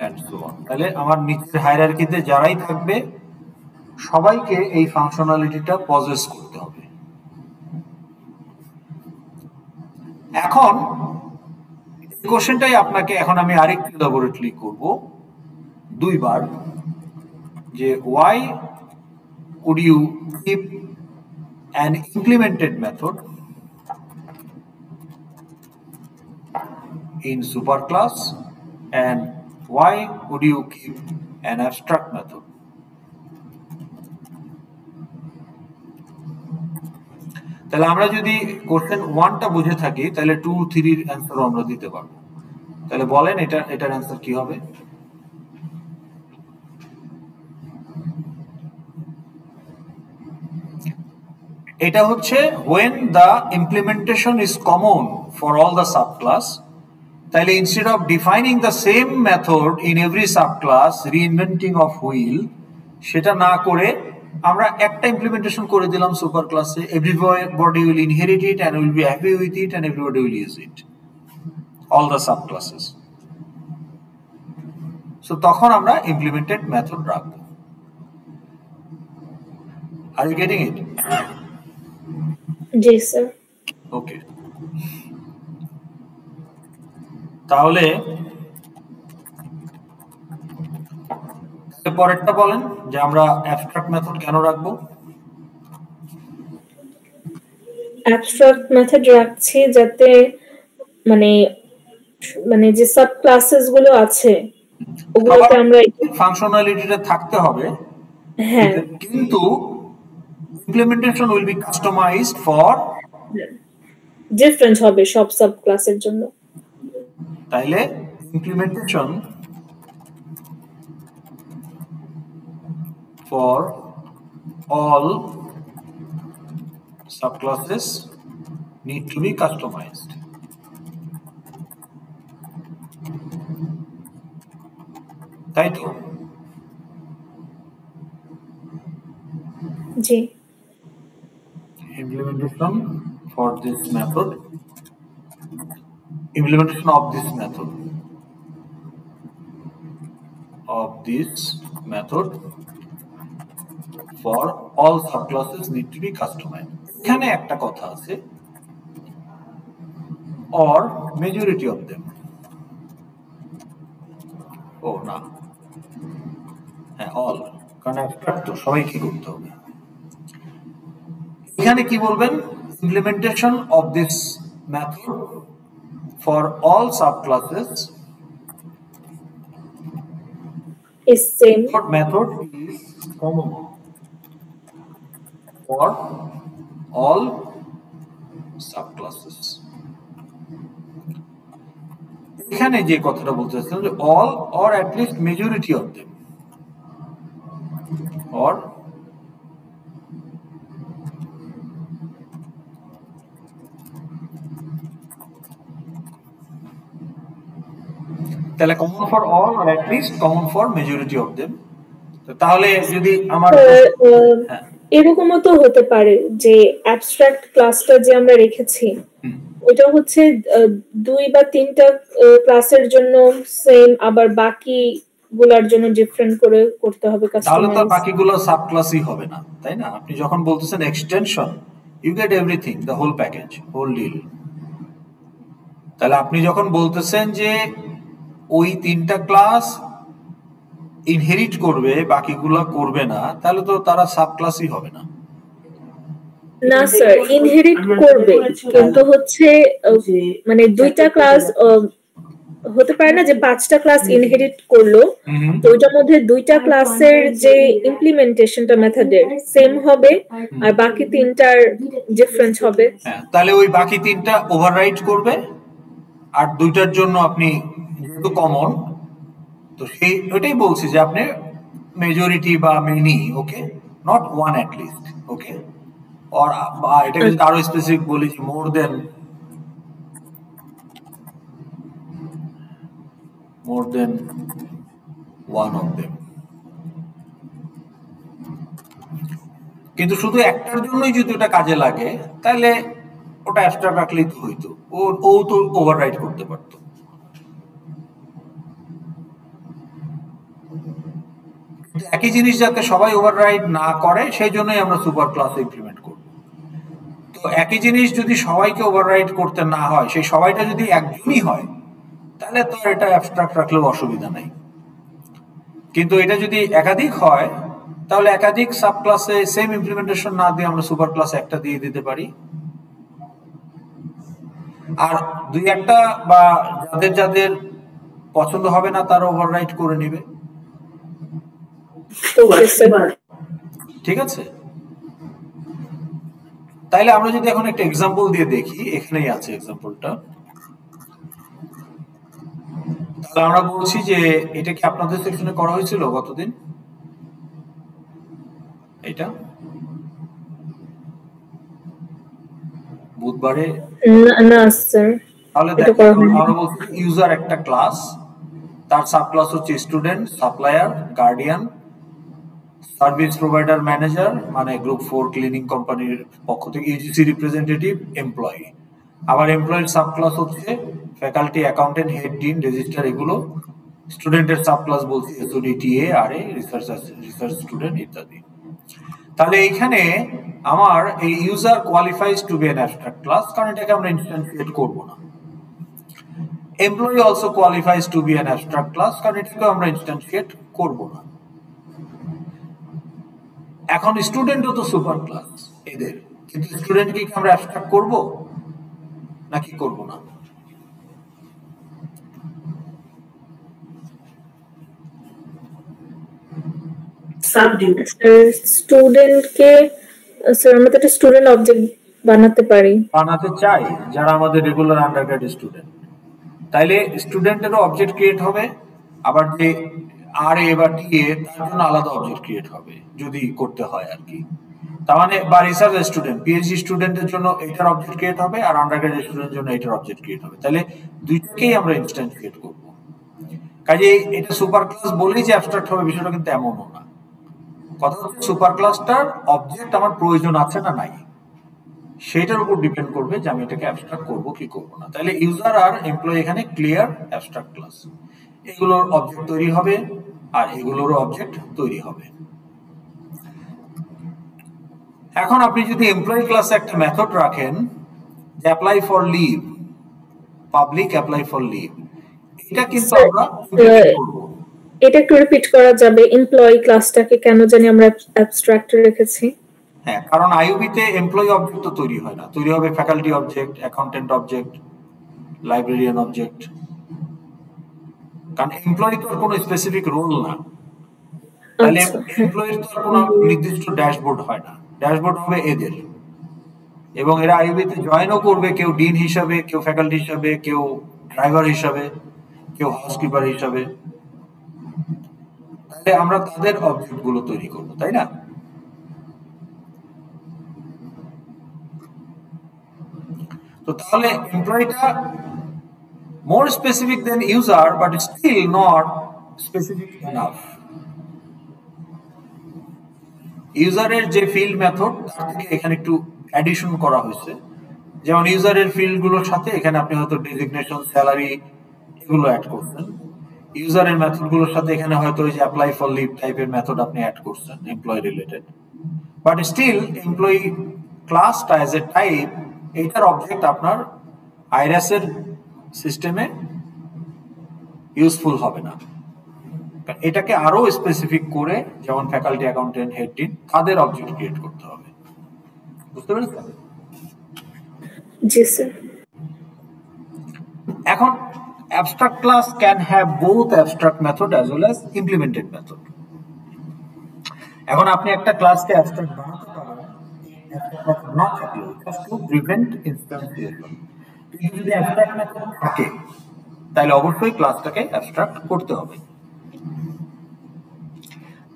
and so on. তাহলে আমার নিচের হায়ারার্কিতে যারাই থাকবে সবাইকে এই ফাংশনালিটিটা পজেস করতে হবে। এখন কোশ্চেনটাই আপনাকে এখন আমি আরেকটু elaborately করব দুইবার, যে why would you keep an implemented method in superclass and why would you keep an abstract method? তাহলে আমরা যদি কোশ্চেন 1টা বুঝে থাকি তাহলে 2, 3 এর অ্যানসারও আমরা দিতে পারবো। তাহলে বলেন এটার অ্যানসার কি হবে? এটা হচ্ছে when the implementation is common for all the subclass, তাহলে instead of defining the same method in every subclass, reinventing of wheel, সেটা না করে আমরা একটা ইমপ্লিমেন্টেশন করে দিলাম সুপার ক্লাসে, everybody will inherit it and will be happy with it and everybody will use it, all the subclasses. So তখন আমরা implemented method রাখবো। Are you getting it? জি স্যার। ওকে, তাহলে পরেরটা বলেন যে আমরা অ্যাবস্ট্রাক্ট মেথড কেন রাখবো? অ্যাবস্ট্রাক্ট মেথড রাখছি যাতে মানে যে সাব ক্লাসেস গুলো আছে ওগুলোতে আমরা ফাংশনালিটিটা থাকতে হবে, হ্যাঁ, কিন্তু implementation will be customized for different হবে সব সাব ক্লাসের জন্য। তাইলে implementation for all subclasses need to be customized. তাই তো? জি। Implementation of this method for all subclasses need to be customized. এখানে একটা কথা আছে, or majority of them, ও না, হ্যাঁ all, কারণ abstract তো সবাইকে করতে হবে। এখানে কি বলবেন? implementation of this method for all subclasses is same. Method is common for all subclasses. এখানে যে কথাটা বলতে চাচ্ছিলাম যে all or at least majority of them, or তাহলে common for all or at least common for majority of them। তাহলে যদি আমার এরকমও তো হতে পারে যে অ্যাবস্ট্রাক্ট ক্লাসটা যে আমরা রেখেছি ওটা হচ্ছে 2 বা 3টা ক্লাসের জন্য সেম, আবার বাকি গুলার জন্য ডিফারেন্ট করে করতে হবে কাস্টমাইজ। তাহলে তো বাকিগুলো সাব ক্লাসই হবে না, তাই না? আপনি যখন বলতেছেন extension, you get everything, the whole package, whole deal. তাহলে আপনি যখন বলতেছেন যে ওই 3টা ক্লাস ইনহেরিট করবে বাকিগুলো করবে না, তাহলে তো তারা সাব ক্লাসই হবে না। না স্যার, ইনহেরিট করবে, কিন্তু হচ্ছে মানে 2টা ক্লাস হতে পারে না যে 5টা ক্লাস ইনহেরিট করলো, তো ওইটার মধ্যে 2টা ক্লাসের যে ইমপ্লিমেন্টেশনটা মেথডের সেম হবে আর বাকি 3টার ডিফারেন্ট হবে। তাহলে ওই বাকি 3টা ওভাররাইট করবে, আর 2টার জন্য আপনি যেহেতু কমন, তো সেই ওইটাই বলছি যে আপনি মেজরিটি বা many, okay, not one at least, okay, or এটা যদি আরো স্পেসিফিক বলি যে more than one of them। কিন্তু শুধু একটার জন্যই যদি ওটা কাজে লাগে তাহলে ওটা অ্যাবস্ট্রাক্ট রাখলেই তো হইতো, ও তো ওভাররাইট করতে পারতো। একই জিনিস যাতে সবাই ওভাররাইড না করে সেই জন্যই আমরা সুপার ক্লাস ইমপ্লিমেন্ট করব। তো একই জিনিস যদি সবাইকে ওভাররাইড করতে না হয়, সেই সবাইটা যদি একজনই হয়, তাহলে তো এটা অ্যাবস্ট্রাক্ট রাখলেও অসুবিধা নাই। কিন্তু এটা যদি একাধিক হয় তাহলে একাধিক সাব ক্লাসে সেম ইমপ্লিমেন্টেশন না দিয়ে আমরা সুপার ক্লাসে একটা দিয়ে দিতে পারি, আর দুই একটা বা যাদের যাদের পছন্দ হবে না তারা ওভাররাইট করে নিবে। ঠিক আছে, তাইলে আমরা যদি এখন একটা এক্সাম্পল দিয়ে দেখি, এখানেই আছে এক্সাম্পলটা। তাহলে আমরা বলছি যে এটা কি আপনাদের সেকশনে করা হয়েছিল গতদিন? এটা বুধবারে না স্যার, তাহলে আমরা বলছি ইউজার একটা ক্লাস, তার সাব ক্লাস হচ্ছে student, supplier, guardian, service provider, manager মানে গ্রুপ 4 ক্লিনিং কোম্পানির পক্ষ থেকে, ইউজিসি রিপ্রেজেন্টেটিভ, এমপ্লয়ি। আবার এমপ্লয়ির সাব ক্লাস হচ্ছে faculty, accountant, head, dean, registrar এগুলো। স্টুডেন্টের সাব ক্লাস বলছি SOD, TA, RA, research student ইত্যাদি। তাহলে এইখানে আমার এই user qualifies to be an abstract class, কারণ এটাকে আমরা ইনস্ট্যান্টিয়েট করব না। Employee also qualifies to be an abstract class, কারণ এটাকে আমরা ইনস্ট্যান্টিয়েট করব না। এখন স্টুডেন্টও তো সুপার ক্লাস এদের, কিন্তু স্টুডেন্টকে কি আমরা অ্যাবস্ট্রাক্ট করব নাকি করব না? স্টুডেন্টকে স্যার আমরা তো একটা স্টুডেন্ট অবজেক্ট বানাতে চাই যারা আমাদের রেগুলার আন্ডারগ্রেড স্টুডেন্ট। তাইলে স্টুডেন্টেরও অবজেক্ট ক্রিয়েট হবে, আবার যে আর এ বা টি এ তার জন্য আলাদা অবজেক্ট ক্রিয়েট হবে যদি করতে হয় আর কি। তার মানে বা রিসার্চ স্টুডেন্ট, পিএইচডি স্টুডেন্টের জন্য এটার অবজেক্ট ক্রিয়েট হবে, আর আন্ডারগ্রেড স্টুডেন্টের জন্য এটার অবজেক্ট ক্রিয়েট হবে। তাহলে দুইটাকেই আমরা ইনস্ট্যান্ট ক্রিয়েট করব। কাজেই এটা সুপার ক্লাস বলেই যে অ্যাবস্ট্রাক্ট হবে বিষয়টা কিন্তু এমনও না। কথা হচ্ছে সুপার ক্লাসটার অবজেক্ট আমার প্রয়োজন আছে না নাই সেটার উপর ডিপেন্ড করবে যে আমি এটাকে অ্যাবস্ট্রাক্ট করব কি করব না। তাহলে ইউজার আর এমপ্লয়ি এখানে ক্লিয়ার অ্যাবস্ট্রাক্ট ক্লাস, এগুলোর অবজেক্ট তৈরি হবে আর এগুলোরও অবজেক্ট তৈরি হবে। এখন আপনি যদি এমপ্লয়ি ক্লাসে একটা মেথড রাখেন যে apply for leave, public apply for leave, এটা কিন্তু আমরা এটা একটু রিপিট করা যাবে? এমপ্লয়ি ক্লাসটাকে কেন জানি আমরা অ্যাবস্ট্রাক্ট রেখেছি? হ্যাঁ, কারণ আইইউবি তে এমপ্লয়ি অবজেক্ট তো তৈরি হয় না, তৈরি হবে faculty object, accountant object, librarian object. কারণ এমপ্লয়ি তো কোনো স্পেসিফিক রোল না, তাহলে এমপ্লয়ির তো কোনো নির্দিষ্ট ড্যাশবোর্ড হয় না, ড্যাশবোর্ড হবে এদের। এবং এরা আইইউবি তে জয়েনও করবে, কেউ ডিন হিসাবে, কেউ ফ্যাকাল্টি হিসাবে, কেউ ড্রাইভার হিসাবে, কেউ হাউসকিপার হিসাবে। তাহলে আমরা তাদের অবজেক্ট গুলো তৈরি করবো, তাই না? তো তাহলে এমপ্লয়িটা more specific than user but still not specific enough. ইউজারের যে ফিল্ড মেথড তার থেকে এখানে একটু অ্যাডিশন করা হয়েছে। যেমন ইউজারের ফিল্ড গুলোর সাথে এখানে আপনি হয়তো ডেজিগনেশন, স্যালারি এগুলো অ্যাড করছেন। ইউজারের মেথড গুলোর সাথে এখানে হয়তো ওই যে অ্যাপ্লাই ফর লিভ টাইপের মেথড আপনি অ্যাড করছেন employee related, but still employee ক্লাসটা অ্যাজ এ টাইপ এইটার অবজেক্ট আপনার আইরাস এর সিস্টেমে ইউজফুল হবে না। এটাকে আরো স্পেসিফিক করে, যেমন ফ্যাকাল্টি, অ্যাকাউন্টেন্ট, হেড, ডিন তাদের অবজেক্ট ক্রিয়েট করতে হবে। বুঝতে পেরেছেন? জি স্যার। এখন abstract class can have both abstract method as well as implemented method. এখন আপনি একটা ক্লাসকে abstract বানাতে পারেন না থাকলেও, just to prevent instantiation। কিন্তু যদি abstract method থাকে তাহলে অবশ্যই ক্লাসটাকে abstract করতে হবে।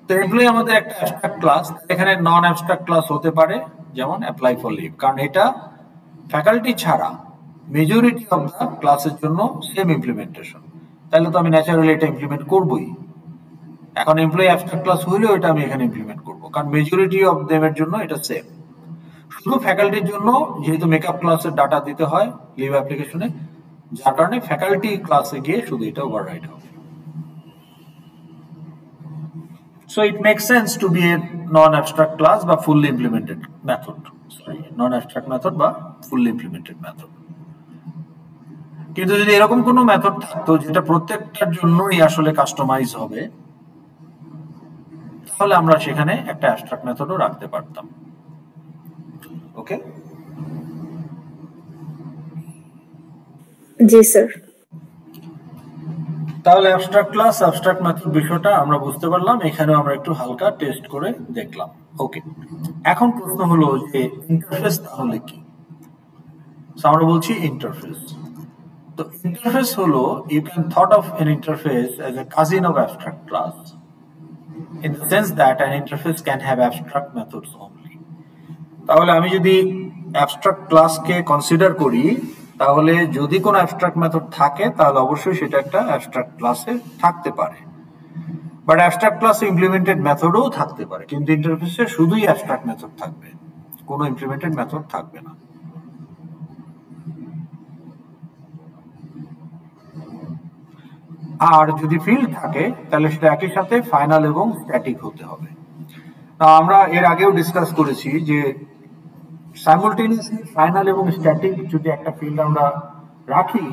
তো এমপ্লয়ি আমাদের একটা abstract ক্লাস, এখানে নন abstract ক্লাস হতে পারে যেমন অ্যাপ্লাই ফর লিভ, কারণ এটা ফ্যাকাল্টি ছাড়া মেজরিটি অফ দ্য ক্লাসের জন্য সেম ইমপ্লিমেন্টেশন। তাহলে তো আমি ন্যাচারালি এটা ইমপ্লিমেন্ট করবই। এখন এমপ্লয়ি অ্যাবস্ট্রাক্ট ক্লাস হইলেও এটা আমি এখানে ইমপ্লিমেন্ট করব, কারণ মেজরিটি অফ দেমের জন্য এটা সেম। শুধু ফ্যাকাল্টির জন্য যেহেতু মেকআপ ক্লাসের ডাটা দিতে হয় লিভ অ্যাপ্লিকেশনে, যার কারণে ফ্যাকাল্টি ক্লাসে গিয়ে শুধু এটা ওভাররাইট হবে। So it makes sense to be a non-abstract class বা fully implemented method. Non-abstract method বা fully implemented method. কিন্তু যদি এরকম কোনো মেথড থাকতো যেটা প্রত্যেকটার জন্যই আসলে কাস্টমাইজ হবে, তাহলে আমরা সেখানে একটা অ্যাবস্ট্রাক্ট মেথডও রাখতে পারতাম। ওকে, জি স্যার। তাহলে অ্যাবস্ট্রাক্ট ক্লাস অ্যাবস্ট্রাক্ট মেথড বিষয়টা আমরা বুঝতে পারলাম, এখানেও আমরা একটু হালকা টেস্ট করে দেখলাম। ওকে, এখন প্রশ্ন হলো যে ইন্টারফেস তাহলে কি? আমরা বলছি ইন্টারফেস। তো ইন্টারফেস হলো, you can thought of an interface as a cousin of abstract class in the sense that an interface can have abstract methods only. তাহলে আমি যদি অ্যাবস্ট্রাক্ট ক্লাসকে কনসিডার করি, তাহলে যদি কোনো অ্যাবস্ট্রাক্ট মেথড থাকে তাহলে অবশ্যই সেটা একটা অ্যাবস্ট্রাক্ট ক্লাসে থাকতে পারে, বাট অ্যাবস্ট্রাক্ট ক্লাসে ইমপ্লিমেন্টেড মেথডও থাকতে পারে, কিন্তু ইন্টারফেসে শুধুই অ্যাবস্ট্রাক্ট মেথড থাকবে, কোনো ইমপ্লিমেন্টেড মেথড থাকবে না। আর যদি ফিল্ড থাকে তাহলে সেটা একই সাথে ফাইনাল এবং স্ট্যাটিক হতে হবে। আমরা এর আগেও ডিসকাস করেছি যে সাইমultaneously ফাইনাল এবং স্ট্যাটিক যদি একটা ফিল্ড আমরা রাখি,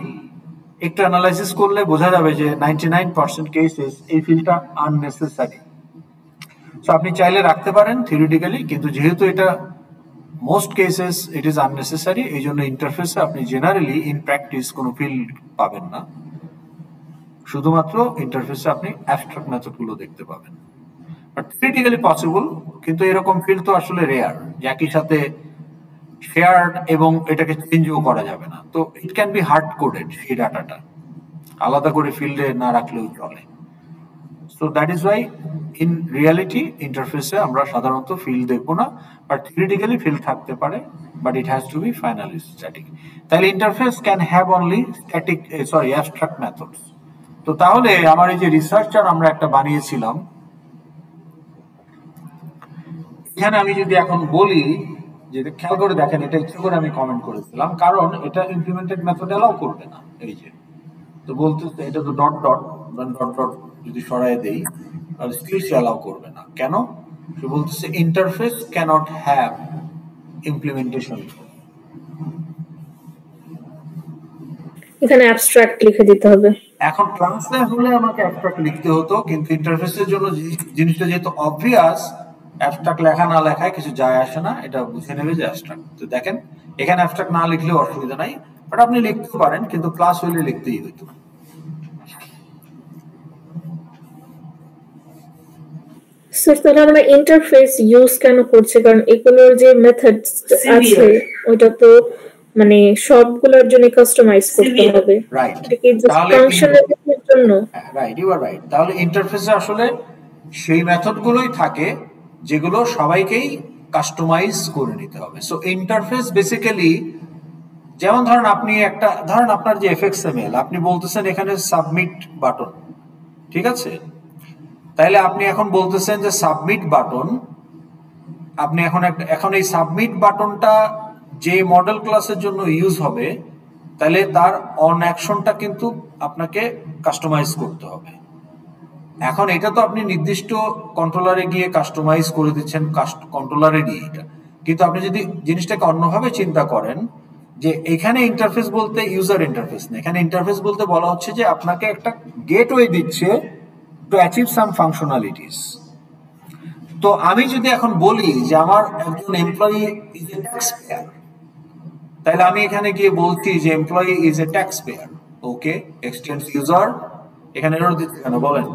একটু অ্যানালাইসিস করলে বোঝা যাবে যে 99% কেসেস এই ফিল্ডটা আননেসেসারি। সো আপনি চাইলে রাখতে পারেন থিওরিটিক্যালি, কিন্তু যেহেতু এটা most cases it is unnecessary, এই জন্য ইন্টারফেসে আপনি জেনারেলি ইন প্র্যাকটিস কোনো ফিল্ড পাবেন না, শুধুমাত্র ইন্টারফেসে আপনি অ্যাবস্ট্রাক্ট মেথডগুলো দেখতে পাবেন। বাট থিওরিটিক্যালি পসিবল, কিন্তু এরকম ফিল্ড তো আসলে রেয়ার, একই সাথে শেয়ার্ড এবং এটাকে চেঞ্জও করা যাবে না। তো ইট ক্যান বি হার্ড কোডেড, সেই ডাটাটা আলাদা করে ফিল্ডে না রাখলেও চলে। So that is Y in reality ইন্টারফেসে আমরা সাধারণত ফিল্ড দেখবো না, বাট থিওরিটিক্যালি ফিল্ড থাকতে পারে, but it has to be finally static. তাহলে interface can have only static abstract methods. তো তাহলে আমার এই যে রিসার্চার আমরা একটা বানিয়েছিলাম, এখানে আমি যদি এখন বলি যে খেয়াল করে দেখেন, এটা ইচ্ছে করে আমি কমেন্ট করেছিলাম, কারণ এটা ইমপ্লিমেন্টেড মেথড অ্যালাউ করবে না। এই যে তো বলতে এটা তো ডট ডট ডট ডট যদি সরাই দেই তাহলে স্টিল সে অ্যালাউ করবে না। কেন? সে বলতেছে ইন্টারফেস ক্যানট হ্যাভ ইমপ্লিমেন্টেশন। এখানে অ্যাবস্ট্রাক্ট লিখে দিতে হবে। এখন ক্লাসে হলে আমাকে অ্যাবস্ট্রাক্ট লিখতে হতো, কিন্তু ইন্টারফেসের জন্য জিনিসটা যেহেতু অবভিয়াস, অ্যাবস্ট্রাক্ট লেখা না লেখায় কিছু যায় আসে না, এটা বুঝে নেবে যে অ্যাবস্ট্রাক্ট। তো দেখেন এখানে অ্যাবস্ট্রাক্ট না লিখলেও অসুবিধা নাই, বাট আপনি লিখতে পারেন, কিন্তু ক্লাস হলে লিখতেই হইতো। স্যার তাহলে আমরা ইন্টারফেস ইউজ কেন করছি? কারণ এগুলোর যে মেথডস আছে ওটা তো মানে সবগুলোর জন্য কাস্টমাইজ করতে হবে, রাইট? তাহলে ফাংশনালিটির জন্য রাইট, ইউ আর রাইট। তাহলে ইন্টারফেসে আসলে সেই মেথডগুলোই থাকে যেগুলো সবাইকেই কাস্টমাইজ করে নিতে হবে। সো ইন্টারফেস বেসিক্যালি, যেমন ধরেন আপনি একটা ধরেন আপনার যে এফএক্সএমএল, আপনি বলতেছেন এখানে সাবমিট বাটন, ঠিক আছে? তাইলে আপনি এখন বলতেছেন যে সাবমিট বাটন, আপনি এখন এই সাবমিট বাটনটা যে মডেল ক্লাসের জন্য ইউজ হবে, তাহলে তার অন অ্যাকশনটা কিন্তু আপনাকে কাস্টমাইজ করতে হবে। এখন এটা তো আপনি নির্দিষ্ট কন্ট্রোলারে গিয়ে কাস্টমাইজ করে দিচ্ছেন, কন্ট্রোলারে গিয়ে এটা, কিন্তু আপনি যদি জিনিসটাকে অন্যভাবে চিন্তা করেন যে এখানে ইন্টারফেস বলতে ইউজার ইন্টারফেস না, এখানে ইন্টারফেস বলতে বলা হচ্ছে যে আপনাকে একটা গেটওয়ে দিচ্ছে টু অ্যাচিভ সাম ফাংশনালিটিস। তো আমি যদি এখন বলি যে আমার একজন employee is a tax payer, তাহলে আমি এখানে গিয়ে বলছি যে employee is a tax payer. Okay, এক্সটেন্স user, এখানে এরর দিচ্ছে কেন বলেন?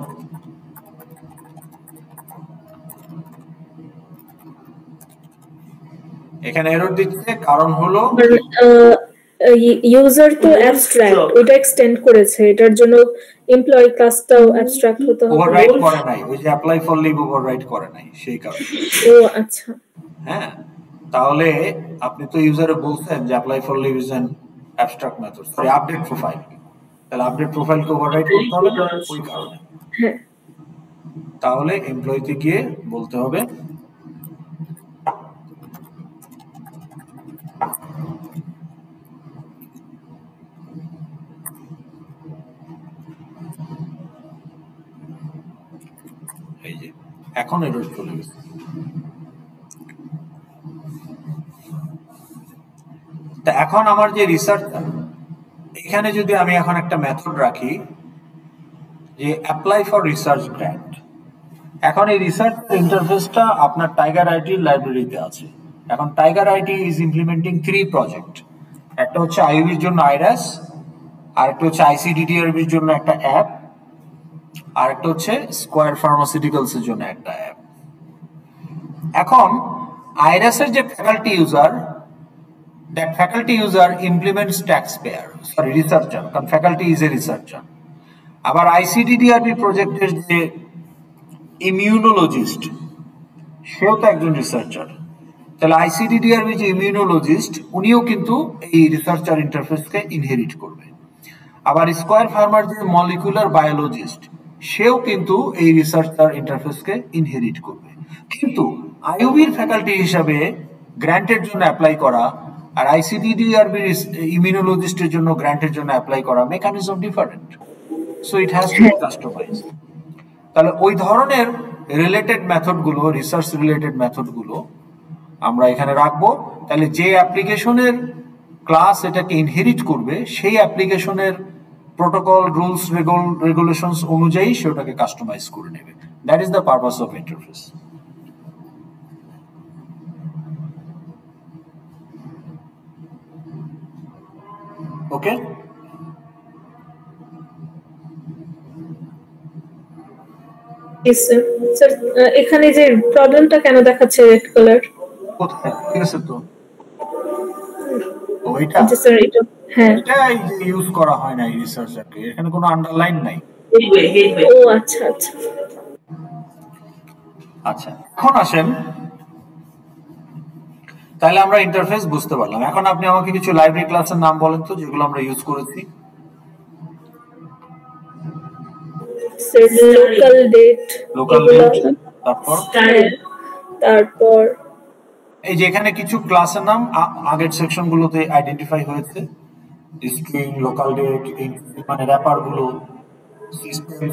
এখানে এরর দিচ্ছে কারণ হলো ইউজার তো অ্যাবস্ট্রাক্ট, ওটা এক্সটেন্ড করেছে, এটার জন্য এমপ্লয়ি ক্লাসটাও অ্যাবস্ট্রাক্ট হতে হবে। ওভাররাইট করে নাই, ওই যে অ্যাপ্লাই ফর লিভ ওভাররাইট করে নাই, সেই কারণে। ও আচ্ছা, হ্যাঁ, তাহলে আপনি তো ইউজারে বলছেন যে apply for leave is an abstract method, sorry update profile, তাহলে আপডেট প্রোফাইলকে ওভাররাইট করতে হবে ওই কারণে। হ্যাঁ, তাহলে এমপ্লয়িতে গিয়ে বলতে হবে এই যে এখন এরর চলে গেছে। তা এখন আমার যে রিসার্চার, এখানে যদি আমি এখন একটা মেথড রাখি যে অ্যাপ্লাই ফর রিসার্চ গ্র্যান্ট, এখন এই রিসার্চ ইন্টারফেসটা আপনার টাইগার আইটি লাইব্রেরিতে আছে। এখন tiger IT is implementing 3 project. একটা হচ্ছে আইইউবির জন্য আইরাস, আরেকটা হচ্ছে আইসিডিডিআরবির জন্য একটা অ্যাপ, আরেকটা হচ্ছে স্কয়ার ফার্মাসিউটিক্যালস এর জন্য একটা অ্যাপ। এখন আইরাসের যে faculty user, that faculty user implements tax payer, sorry researcher, কারণ ফ্যাকাল্টি ইজ এ রিসার্চার। আবার আইসিডিডিআরবি প্রজেক্টের যে ইমিউনোলজিস্ট, সেও তো একজন রিসার্চার। তাহলে আইসিডিডিআরবি যে ইমিউনোলজিস্ট, উনিও কিন্তু এই রিসার্চার ইন্টারফেসকে ইনহেরিট করবে। আবার স্কয়ার ফার্মার যে মলিকুলার বায়োলজিস্ট, সেও কিন্তু এই রিসার্চার ইন্টারফেসকে ইনহেরিট করবে। কিন্তু আইইউবির ফ্যাকাল্টি হিসাবে গ্র্যান্টের জন্য অ্যাপ্লাই করা আর আইসিডিডিআরবির ইমিউনোলজিস্টের জন্য গ্র্যান্টের জন্য অ্যাপ্লাই করা mechanism different, so it has to be customise. তাহলে ওই ধরনের রিলেটেড মেথডগুলো, রিসার্চ রিলেটেড মেথডগুলো আমরা এখানে রাখবো। তাহলে যে অ্যাপ্লিকেশনের ক্লাস এটাকে ইনহেরিট করবে, সেই অ্যাপ্লিকেশনের প্রোটোকল, রুলস, রেগুলেশনস অনুযায়ী সে ওটাকে কাস্টমাইজ করে নেবে। That is the purpose of interface. Okay, sir এখানে যে প্রবলেমটা কেন দেখাচ্ছে রেড কালার? কোথায়? ঠিক আছে তো, ওইটা স্যার এটা, হ্যাঁ এটা ইউজ করা হয় না এই রিসার্চারকে, এখানে কোনো আন্ডারলাইন নাই। ও আচ্ছা আচ্ছা আচ্ছা, এখন আসেন, তাহলে আমরা ইন্টারফেস বুঝতে পারলাম। এখন আপনি আমাকে কিছু লাইব্রেরি ক্লাসের নাম বলেন তো, যেগুলো আমরা ইউজ করেছি। লোকাল ডেট, তারপর এই যে এখানে কিছু ক্লাসের নাম আগের সেকশন গুলোতে আইডেন্টিফাই হয়েছে, স্ট্রিং, লোকাল ডেট, মানে র্যাপার গুলো,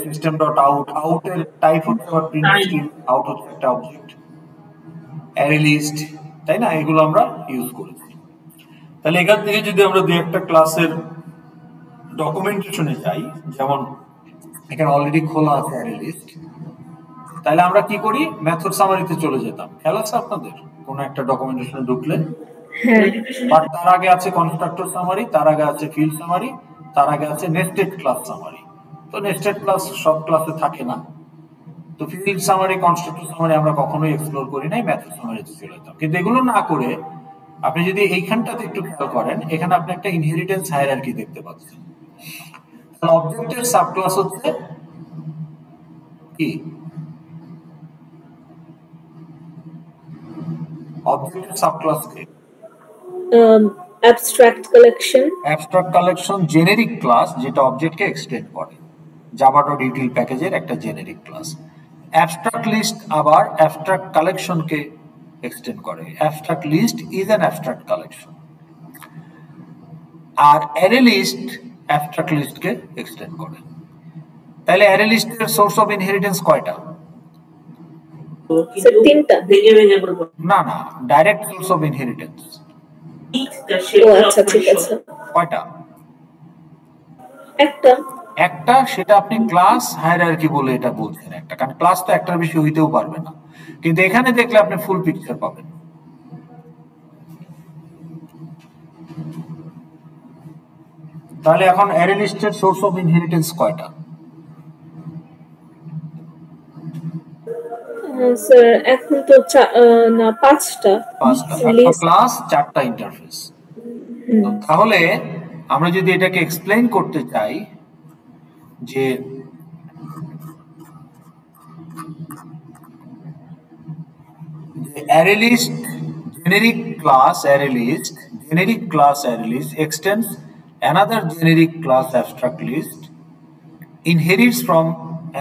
সিস্টেম ডট আউট, আউটের টাইপ হচ্ছে আবার প্রিন্ট স্ট্রিং, আউট হচ্ছে একটা অবজেক্ট, অ্যারে লিস্ট, তাই না? এগুলো আমরা ইউজ করেছি। তাহলে এখান থেকে যদি আমরা দুই একটা ক্লাসের ডকুমেন্টেশনে যাই, যেমন এখানে অলরেডি খোলা আছে অ্যারে লিস্ট, তাহলে আমরা কি করি, মেথড সামারিতে চলে যেতাম। খেয়াল আছে আপনাদের কোনো একটা ডকুমেন্টেশনে ঢুকলে? বাট তার আগে আছে কনস্ট্রাক্টর সামারি, তার আগে আছে ফিল্ড সামারি, তার আগে আছে নেস্টেড ক্লাস সামারি। তো নেস্টেড ক্লাস সব ক্লাসে থাকে না, তো ফিল্ড সামারি, কনস্ট্রাক্টর সামারি আমরা কখনোই এক্সপ্লোর করি নাই, মেথড সামারিতে চলে যেতাম। কিন্তু এগুলো না করে আপনি যদি এইখানটাতে একটু খেয়াল করেন, এখানে আপনি একটা ইনহেরিটেন্স হায়ারার্কি দেখতে পাচ্ছেন। অবজেক্টের সাবক্লাস হচ্ছে কি? অবজেক্টের সাবক্লাস কি? Abstract collection. Abstract collection generic class, যেটা অবজেক্টকে এক্সটেন্ড করে, জাভা.util প্যাকেজের একটা জেনেরিক ক্লাস। অ্যাবস্ট্রাক্ট লিস্ট আবার অ্যাবস্ট্রাক্ট কালেকশনকে এক্সটেন্ড করে। Abstract list is an abstract collection. আর অ্যারে লিস্ট অ্যাবস্ট্রাক্ট লিস্টকে এক্সটেন্ড করে। তাহলে অ্যারে লিস্টের সোর্স অফ ইনহেরিটেন্স কয়টা? তিনটা। না না, ডাইরেক্ট সোর্স অফ ইনহেরিটেন্স। ও আচ্ছা, ঠিক আছে। কয়টা? একটা। একটা, সেটা আপনি ক্লাস হায়ারার্কি বলে এটা বলছেন একটা, কারণ ক্লাস তো একটার বেশি হইতেও পারবে না। কিন্তু এখানে দেখলে আপনি ফুল পিকচার পাবেন। তাহলে এখন অ্যারে লিস্টের সোর্স অফ ইনহেরিটেন্স কয়টা? স্যার এখন তো না, পাঁচটা। ক্লাস, চারটা ইন্টারফেস। তাহলে আমরা যদি এটাকে এক্সপ্লেইন করতে চাই যে array list, generic class array list extends another generic class abstract list, inherits from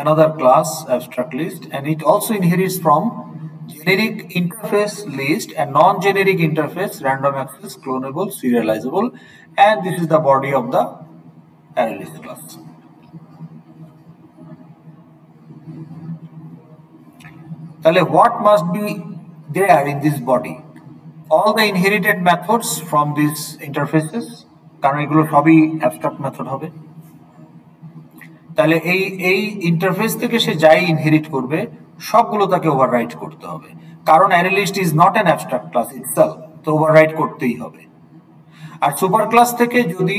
another class abstract list, and it also inherits from generic interface list and non-generic interface, random access, clonable, serializable, and this is the body of the array list class. Tale, what must be there in this body? All the inherited methods from these interfaces, কারণ এগুলো সবই অ্যাবস্ট্রাক্ট মেথড হবে। তাহলে এই ইন্টারফেস থেকে সে যাই ইনহেরিট করবে সবগুলো তাকে ওভাররাইট করতে হবে, কারণ array list is not an abstract class itself, তো ওভাররাইট করতেই হবে। আর সুপার ক্লাস থেকে যদি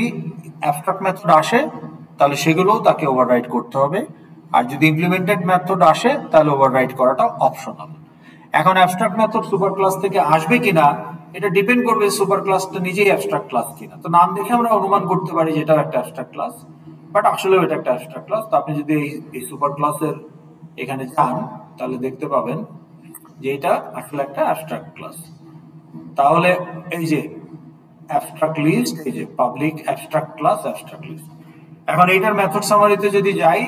অ্যাবস্ট্রাক্ট মেথড আসে তাহলে সেগুলোও তাকে ওভাররাইট করতে হবে, আর যদি ইমপ্লিমেন্টেড মেথড আসে তাহলে ওভাররাইট করাটা অপশনাল। এখন অ্যাবস্ট্রাক্ট মেথড সুপার ক্লাস থেকে আসবে কিনা এটা ডিপেন্ড করবে সুপার ক্লাসটা নিজেই অ্যাবস্ট্রাক্ট ক্লাস কিনা। তো নাম দেখে আমরা অনুমান করতে পারি যে এটাও একটা অ্যাবস্ট্রাক্ট ক্লাস, বাট আসলেও এটা একটা অ্যাবস্ট্রাক্ট ক্লাস। তো আপনি যদি এই সুপার ক্লাসের এখানে যান তাহলে দেখতে পাবেন যে এটা আসলে একটা অ্যাবস্ট্রাক্ট ক্লাস। তাহলে এই যে অ্যাবস্ট্রাক্ট লিস্ট, এই যে public abstract class abstract list. এখন এইটার মেথড সামারিতে যদি যাই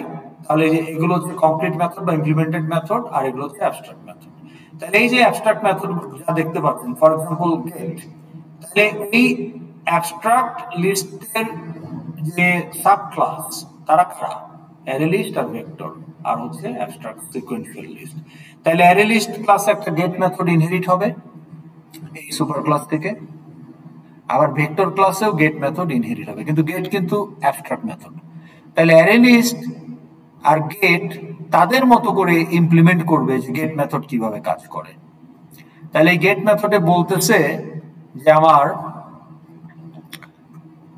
তাহলে যে এগুলো হচ্ছে কমপ্লিট মেথড বা ইমপ্লিমেন্টেড মেথড, আর এগুলো হচ্ছে অ্যাবস্ট্রাক্ট মেথড। তাহলে এই যে অ্যাবস্ট্রাক্ট মেথড যা দেখতে পাচ্ছেন, ফর এক্সাম্পল গেট, তাহলে এই অ্যাবস্ট্রাক্ট লিস্টের যে সাব ক্লাস তারা কারা? অ্যারে লিস্ট আর ভেক্টর, আর হচ্ছে অ্যাবস্ট্রাক্ট সিকোয়েন্সিয়াল লিস্ট। তাহলে অ্যারে লিস্ট ক্লাসে একটা গেট মেথড ইনহেরিট হবে এই সুপার ক্লাস থেকে, আবার ভেক্টর ক্লাসেও গেট মেথড ইনহেরিট হবে, কিন্তু গেট কিন্তু অ্যাবস্ট্রাক্ট মেথড। তাহলে অ্যারে লিস্ট আর গেট তাদের মতো করে ইমপ্লিমেন্ট করবে যে গেট মেথড কিভাবে কাজ করে। তাহলে এই গেট মেথডে বলতেছে যে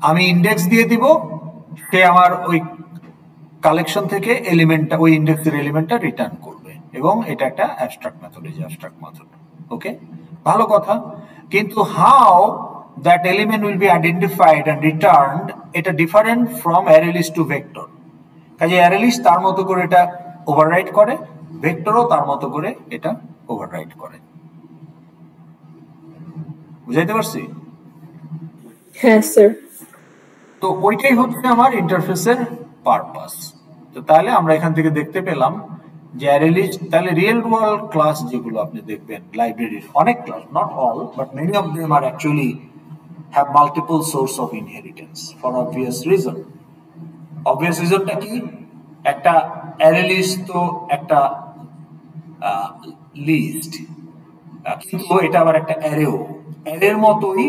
আমি ইন্ডেক্স দিয়ে দিব, সে আমার ওই কালেকশন থেকে এলিমেন্টটা, ওই ইন্ডেক্সের এলিমেন্টটা রিটার্ন করবে, এবং এটা একটা অ্যাবস্ট্রাক্ট মেথড, এই যে অ্যাবস্ট্রাক্ট মেথড। ওকে, ভালো কথা, কিন্তু how that element will be identified and returned এটা different from array list to vector। কাজে array list তার মতো করে এটা ওভাররাইট করে, ভেক্টরও তার মতো করে এটা ওভাররাইট করে। বুঝাইতে পারছি? হ্যাঁ স্যার। তো ওইটাই হচ্ছে আমার ইন্টারফেসের পারপাস। তো তাহলে আমরা এখান থেকে দেখতে পেলাম যে অ্যারে লিস্ট, তাহলে রিয়েল ওয়ার্ল্ড ক্লাস যেগুলো আপনি দেখবেন লাইব্রেরির অনেক class, not all but many of them are actually have multiple source of inheritance for obvious reason। obvious reasonটা কি? একটা array list তো একটা লিস্ট, কিন্তু এটা আবার একটা অ্যারেও, অ্যারের মতোই,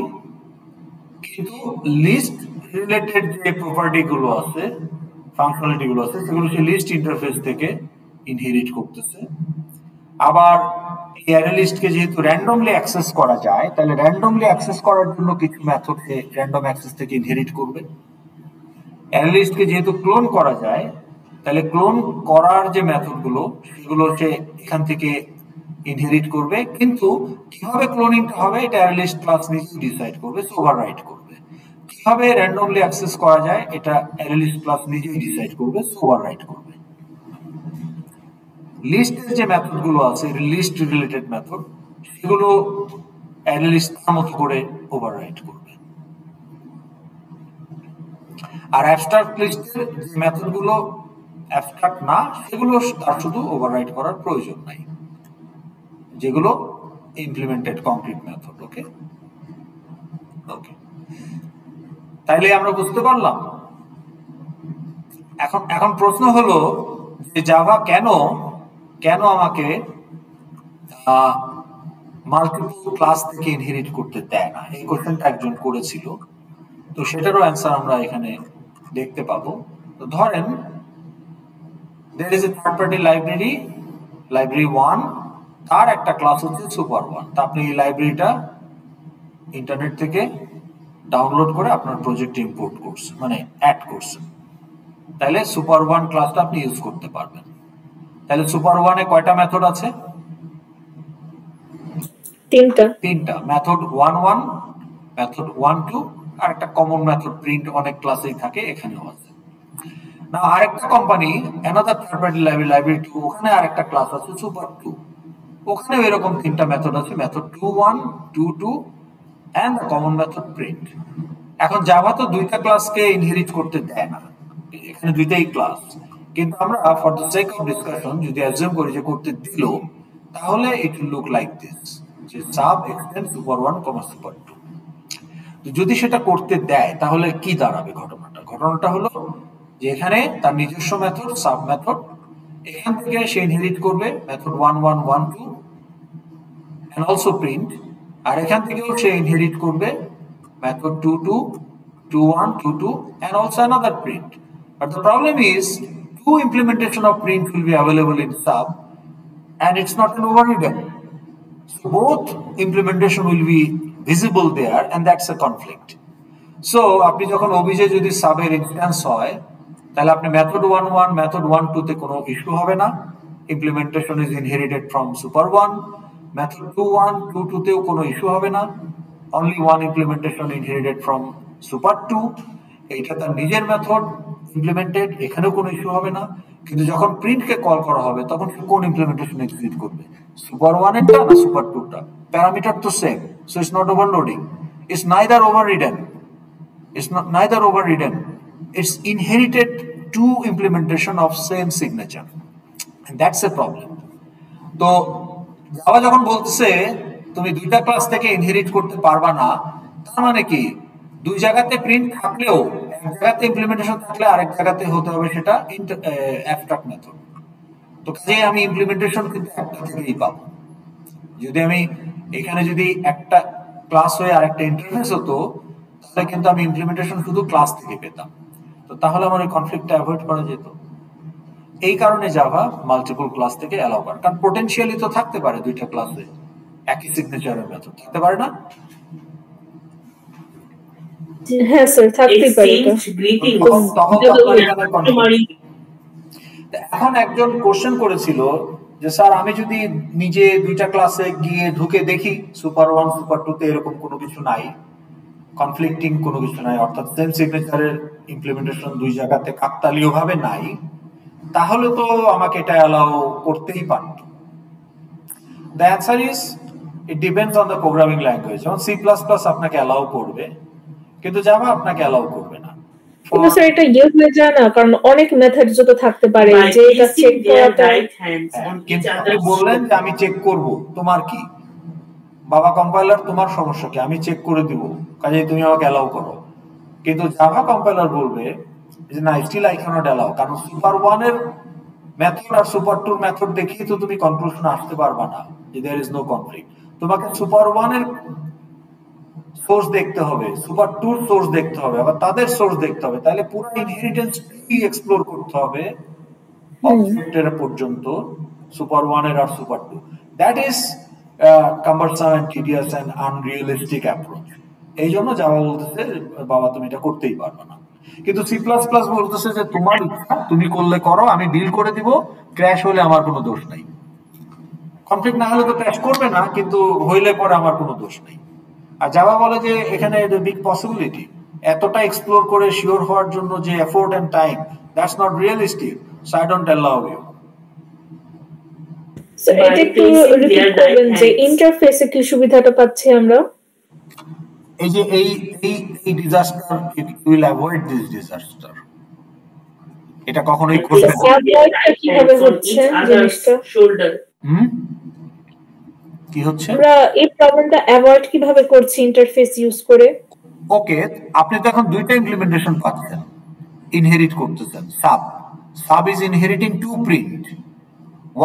কিন্তু লিস্ট রিলেটেড যে প্রপার্টি গুলো আছে, ফাংশনালিটি গুলো আছে, সেগুলো সে লিস্ট ইন্টারফেস থেকে ইনহেরিট করতেছে। আবার এই অ্যারে লিস্টকে যেহেতু র্যান্ডমলি অ্যাক্সেস করা যায়, তাহলে র্যান্ডমলি অ্যাক্সেস করার জন্য কিছু মেথডকে র্যান্ডম অ্যাক্সেস থেকে ইনহেরিট করবে। অ্যারে লিস্টকে যেহেতু ক্লোন করা যায়, তাহলে ক্লোন করার যে মেথডগুলো সেগুলো সে এখান থেকে ইনহেরিট করবে, কিন্তু কিভাবে ক্লোনিংটা হবে এটা অ্যারে লিস্ট ক্লাস নিজেই ডিসাইড করবে, ওভাররাইট করবে। কিভাবে র্যান্ডমলি অ্যাক্সেস করা যায় এটা অ্যারে লিস্ট ক্লাস নিজেই ডিসাইড করবে, ওভাররাইট করবে। লিস্টের যে মেথড গুলো আছে, লিস্ট রিলেটেড মেথড, সেগুলো অ্যারে লিস্ট তার মতো করে ওভাররাইট করবে। আর অ্যাবস্ট্রাক্ট লিস্টের যে মেথড গুলো অ্যাবস্ট্রাক্ট না, সেগুলো তার শুধু ওভাররাইট করার প্রয়োজন নাই, যেগুলো ইমপ্লিমেন্টেড কংক্রিট মেথড। ওকে ওকে, তাইলে আমরা বুঝতে পারলাম। এখন প্রশ্ন হলো যে জাভা কেন আমাকে মাল্টিপল ক্লাস থেকে ইনহেরিট করতে দেয় না? এই কোশ্চেনটা একজন করেছিল, তো সেটারও অ্যান্সার আমরা এখানে দেখতে পাবো। তো ধরেন there is a third party library 1, তার একটা ক্লাস হচ্ছে সুপার 1। তা আপনি এই লাইব্রেরিটা ইন্টারনেট থেকে ডাউনলোড করে আপনার প্রজেক্টে ইম্পোর্ট করছেন, মানে অ্যাড করছেন, তাহলে সুপার 1 ক্লাসটা আপনি ইউজ করতে পারবেন। তাহলে সুপার 1 এ কয়টা মেথড আছে? তিনটা মেথড, 1 মেথড 1 2, আর একটা কমন মেথড প্রিন্ট, অনেক ক্লাসেই থাকে, এখানেও আছে। না, আরেকটা company another third party library 2, ওখানে আরেকটা ক্লাস আছে সুপার 2, ওখানেও এরকম তিনটা মেথড আছে, method 2 1 2 2 and the common method print. এখন জাভা তো দুইটা ক্লাসকে ইনহেরিট করতে দেয় না, এখানে দুইটাই ক্লাস, কিন্তু আমরা for the sake of discussion যদি অ্যাজিউম করি যে করতে দিল, তাহলে it will look like this, যে সাব এক্সটেন্ড সুপার 1 কমা সুপার 2। তো যদি সেটা করতে দেয় তাহলে কি দাঁড়াবে ঘটনাটা হলো যে এখানে তার নিজস্ব মেথড, সাব মেথড, এখান থেকে সে ইনহেরিট করবে মেথড 1 1 1 2 এন্ড অলসো প্রিন্ট, আর এখান থেকেও সে ইনহেরিট করবে method 2 2 2 2 1 2 2 and also another print. But the problem is two implementation of print will be available in sub and it's not an overridden. So both implementation will be visible there and that's a conflict. So আপনি যখন অভিজে যদি সাবের ইনস্ট্যান্স হয় তাহলে আপনি মেথড 1 1 মেথড 1 2 তে কোনো ইস্যু হবে না, implementation is inherited from super 1, method 2 1 2 2 তেও কোনো ইস্যু হবে না, only one implementation inherited from super 2, এইটা তার নিজের মেথড ইমপ্লিমেন্টেড, এখানেও কোনো ইস্যু হবে না। কিন্তু যখন প্রিন্টকে কল করা হবে তখন কোন ইমপ্লিমেন্টেশন এক্সিকিউট করবে, সুপার 1 এরটা না সুপার 2টা? প্যারামিটার তো same, so it's not overloading, it's neither overridden, it's not neither overridden, it's inherited two implementation of same signature and that's a problem. তো জাভা যখন বলতেছে তুমি দুইটা ক্লাস থেকে ইনহেরিট করতে পারবা না, তার মানে কি দুই জায়গাতে প্রিন্ট থাকলেও এক জায়গাতে ইমপ্লিমেন্টেশন থাকলে আরেক জায়গাতে হতে হবে সেটা অ্যাবস্ট্রাক্ট মেথড। তো কাজে আমি ইমপ্লিমেন্টেশন কিন্তু একটা থেকেই পাবো। যদি আমি এখানে যদি একটা ক্লাস হয়ে আরেকটা ইন্টারফেস হতো তাহলে কিন্তু আমি ইমপ্লিমেন্টেশন শুধু ক্লাস থেকে পেতাম, তো তাহলে আমার এই কনফ্লিক্টটা অ্যাভয়েড করা যেত। এই কারণে জাভা মাল্টিপল ক্লাস থেকে অ্যালাউ করে, কারণ পোটেনশিয়ালি তো থাকতে পারে দুইটা ক্লাসে একই সিগনেচারের মেথড থাকতে পারে না? হ্যাঁ স্যার, থাকতেই পারে। এখন একজন কোশ্চেন করেছিল যে স্যার আমি যদি নিজে দুইটা ক্লাসে গিয়ে ঢুকে দেখি সুপার 1 সুপার 2 তে এরকম কোনো কিছু নাই, কনফ্লিক্টিং কোনো কিছু নাই, অর্থাৎ সেম সিগনেচারের ইমপ্লিমেন্টেশন দুই জায়গাতে কাকতালীয় ভাবে নাই, তাহলে তো আমাকে এটা অ্যালাউ করতেই পারত। The answer is it depends on the programming language. যেমন সি প্লাস প্লাস আপনাকে অ্যালাউ করবে কিন্তু জাভা আপনাকে অ্যালাউ করবে না। কিন্তু স্যার এটা ইয়ে হয়ে যায় না, কারণ অনেক মেথড যত থাকতে পারে যে এটা চেক করাটা। কিন্তু আপনি বললেন যে আমি চেক করব, তোমার কি বাবা কম্পাইলার, তোমার সমস্যা কি, আমি চেক করে দিব, কাজেই তুমি আমাকে অ্যালাউ করো। কিন্তু জাভা কম্পাইলার বলবে যে না, স্টিল আই ক্যানট অ্যালাউ, কারণ সুপার 1 এর মেথড আর সুপার 2 এর মেথড দেখিয়ে তো তুমি কনক্লুশনে আসতে পারবা না যে देयर इज नो কনফ্লিক্ট। তোমাকে সুপার 1 এর সোর্স দেখতে হবে, সুপার 2 এর সোর্স দেখতে হবে, আবার তাদের সোর্স দেখতে হবে, তাহলে পুরো ইনহেরিটেন্স ট্রি এক্সপ্লোর করতে হবে অবজেক্টের পর্যন্ত, সুপার 1 এর আর super 2। That is cumbersome and tedious and unrealistic approach। এই জন্য জাভা বলতেছে বাবা তুমি এটা করতেই পারবে না। কিন্তু সি প্লাস প্লাস বলতেছে যে তোমার ইচ্ছা, তুমি করলে করো, আমি বিল করে দিব, ক্র্যাশ হলে আমার কোনো দোষ নাই। কনফ্লিক্ট না হলে তো ক্র্যাশ করবে না, কিন্তু হইলে পরে আমার কোনো দোষ নেই। আর জাভা বলে যে এখানে বিগ পসিবিলিটি, এতটা এক্সপ্লোর করে শিওর হওয়ার জন্য যে effort and time, that's not realistic, so I don't allow you. এটা একটু রিপিট করবেন যে ইন্টারফেসে কি সুবিধাটা পাচ্ছি আমরা? এই যে এই disaster, it will avoid this disaster, এটা কখনোই করবে না। অ্যাভয়েডটা কিভাবে হচ্ছে জিনিসটা? কি হচ্ছে? আমরা এই প্রবলেমটা অ্যাভয়েড কিভাবে করছি ইন্টারফেস ইউজ করে? ওকে, আপনি তো এখন দুইটা ইমপ্লিমেন্টেশন পাচ্ছেন, ইনহেরিট করতেছেন। Sub is inheriting to print,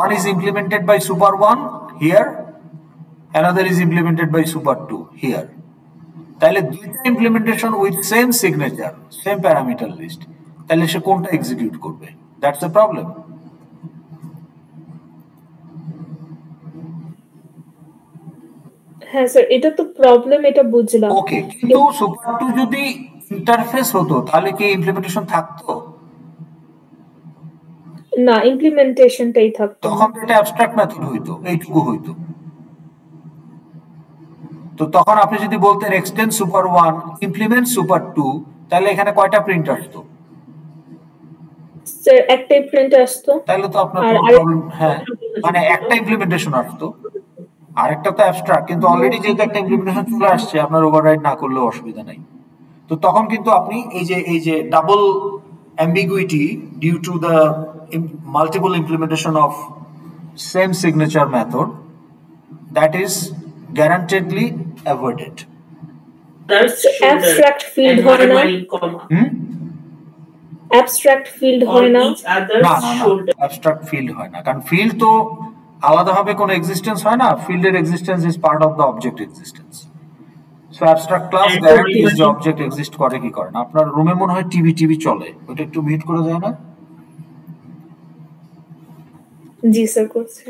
one is implemented by super 1 here, another is implemented by super 2 here, তাহলে দুইটা implementation with same signature, same parameter list, তাহলে সে কোনটা এক্সিকিউট করবে? That's the problem. হ্যাঁ স্যার, এটা তো প্রবলেম, এটা বুঝলাম। ওকে, কিন্তু সুপার 2 যদি ইন্টারফেস হতো তাহলে কি ইমপ্লিমেন্টেশন থাকতো? না, ইমপ্লিমেন্টেশনটাই থাকতো। তখন এটা অ্যাবস্ট্রাক্ট মেথড হইতো, এইটুকু হইতো। তো তখন আপনি যদি বলতেন এক্সটেন্ড সুপার 1 ইমপ্লিমেন্ট সুপার 2, তাহলে এখানে কয়টা প্রিন্ট আসতো? স্যার একটাই প্রিন্ট আসতো। তাহলে তো আপনার কোনো প্রবলেম, হ্যাঁ মানে একটা ইমপ্লিমেন্টেশন আসতো, আরেকটা তো অ্যাবস্ট্রাক্ট, কিন্তু অলরেডি যেহেতু একটা ইমপ্লিমেন্টেশন চলে আসছে, আপনার ওভাররাইড না করলেও অসুবিধা নাই। তো তখন কিন্তু আপনি এই যে double ambiguity due to the multiple implementation of same signature method, that is guaranteedly avoided. That's abstract field হয় না? abstract field হয় না? না abstract field হয় না, কারণ field তো আলাদাভাবে কোনো এক্সিস্টেন্স হয় না, ফিল্ডের existence is part of the object existence. So abstract class guarantees যে অবজেক্ট এক্সিস্ট করে কি করে না। আপনার রুমে মনে হয় টিভি চলে, ওটা একটু মিউট করে যায় না? জি স্যার করছে।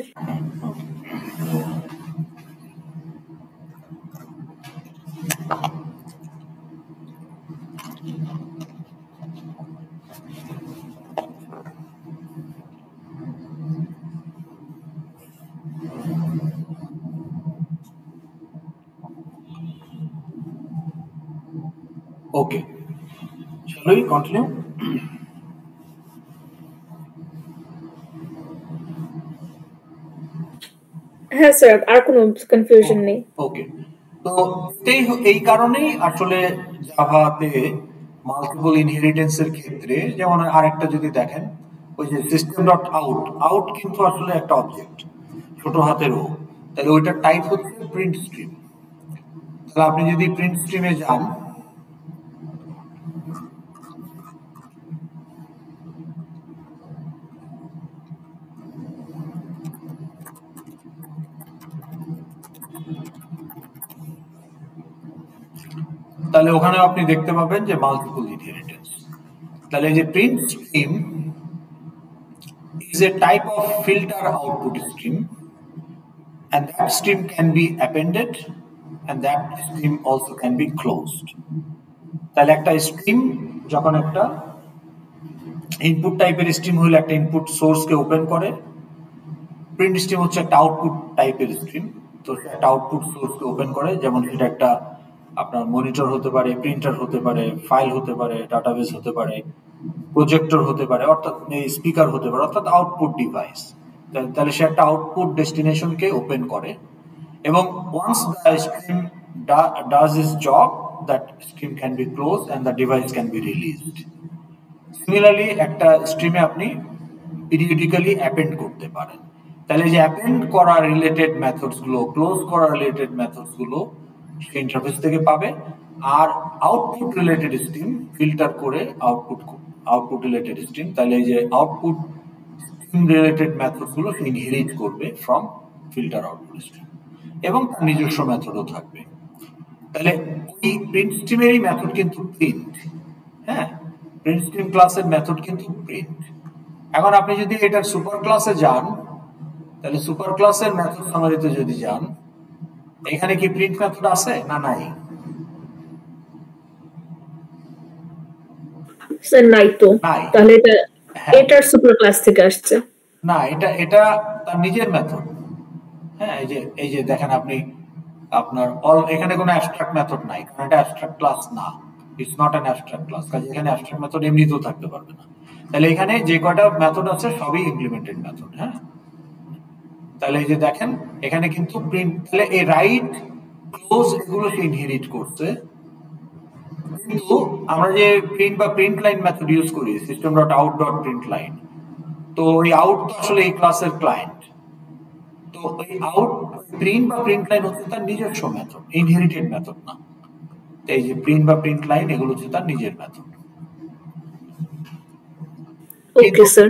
Okay. Shall we continue? হ্যাঁ স্যার, আর কোনো কনফিউশন নেই। ওকে, তো এই কারণেই আসলে জাভাতে মাল্টিপল ইনহেরিটেন্সের ক্ষেত্রে, যেমন আরেকটা যদি দেখেন, ওই যে সিস্টেম ডট আউট, আউট কিন্তু আসলে একটা অবজেক্ট, ছোট হাতের ও, তাহলে ওইটার টাইপ হচ্ছে প্রিন্ট স্ট্রিম। তাহলে আপনি যদি প্রিন্ট স্ট্রিমে যান, তাহলে ওখানে আপনি দেখতে পাবেন যে মাল্টিপল ইনহেরিটেন্স। তাহলে এই যে print stream is a type of filter output stream, and that stream can be appended and that stream also can be closed. তাহলে একটা স্ট্রিম যখন একটা ইনপুট টাইপের স্ট্রিম হলে একটা ইনপুট সোর্সকে ওপেন করে, প্রিন্ট স্ট্রিম হচ্ছে একটা আউটপুট টাইপের স্ট্রিম, তো একটা আউটপুট সোর্সকে ওপেন করে, যেমন সেটা একটা আপনার মনিটর হতে পারে, প্রিন্টার হতে পারে, ফাইল হতে পারে, ডাটাবেস হতে পারে, প্রজেক্টর হতে পারে, অর্থাৎ স্পিকার হতে পারে, অর্থাৎ আউটপুট ডিভাইস। তাহলে সে একটা আউটপুট ডেস্টিনেশনকে ওপেন করে, এবং once the stream does its job, that stream can be close and the device can be released. Similarly একটা স্ট্রিমে আপনি পিরিয়ডিক্যালি অ্যাপেন্ড করতে পারেন। তাহলে যে অ্যাপেন্ড করা রিলেটেড মেথডস গুলো, ক্লোজ করা রিলেটেড মেথডস গুলো সে ইন্টারফেস থেকে পাবে, আর আউটপুট রিলেটেড স্ট্রিম ফিল্টার করে আউটপুট রিলেটেড স্ট্রিম, তাহলে এই যে আউটপুট স্ট্রিম রিলেটেড মেথডস গুলো সে ইনহেরিট করবে ফ্রম ফিল্টার আউটপুট স্ট্রিম, এবং তার নিজস্ব মেথডও থাকবে। তাহলে ওই প্রিন্ট স্ট্রিমেরই মেথড কিন্তু প্রিন্ট, হ্যাঁ, প্রিন্ট স্ট্রিম ক্লাসের মেথড কিন্তু প্রিন্ট। এখন আপনি যদি এটার সুপার ক্লাসে যান, তাহলে সুপার ক্লাসের মেথড সামারিতে যদি যান, এখানে কি প্রিন্ট মেথড আছে না নাই? স্যার নাই তো, তাহলে এটা এটার সুপার ক্লাস থেকে আসছে না, এটা তার নিজের মেথড। হ্যাঁ, এই যে দেখেন আপনি, আপনার এখানে কোনো অ্যাবস্ট্রাক্ট মেথড নাই, কারণ এটা অ্যাবস্ট্রাক্ট ক্লাস না, it's not an abstract class, কাজে এখানে অ্যাবস্ট্রাক্ট মেথড এমনিতেও থাকতে পারবে না। তাহলে এখানে যে কয়টা মেথড আছে সবই ইমপ্লিমেন্টেড মেথড। হ্যাঁ, তাহলে এই যে দেখেন এখানে কিন্তু প্রিন্ট, তাহলে এই রাইট ক্লোজ এগুলো সে ইনহেরিট করছে, কিন্তু আমরা যে প্রিন্ট বা প্রিন্ট লাইন মেথড ইউজ করি, system dot out dot print line, তো এই আউট তো আসলে এই ক্লাসের ক্লায়েন্ট, তো এই আউট প্রিন্ট বা প্রিন্ট লাইন হচ্ছে তার নিজস্ব মেথড, ইনহেরিটেড মেথড না। এই যে প্রিন্ট বা প্রিন্ট লাইন এগুলো হচ্ছে তার নিজের মেথড।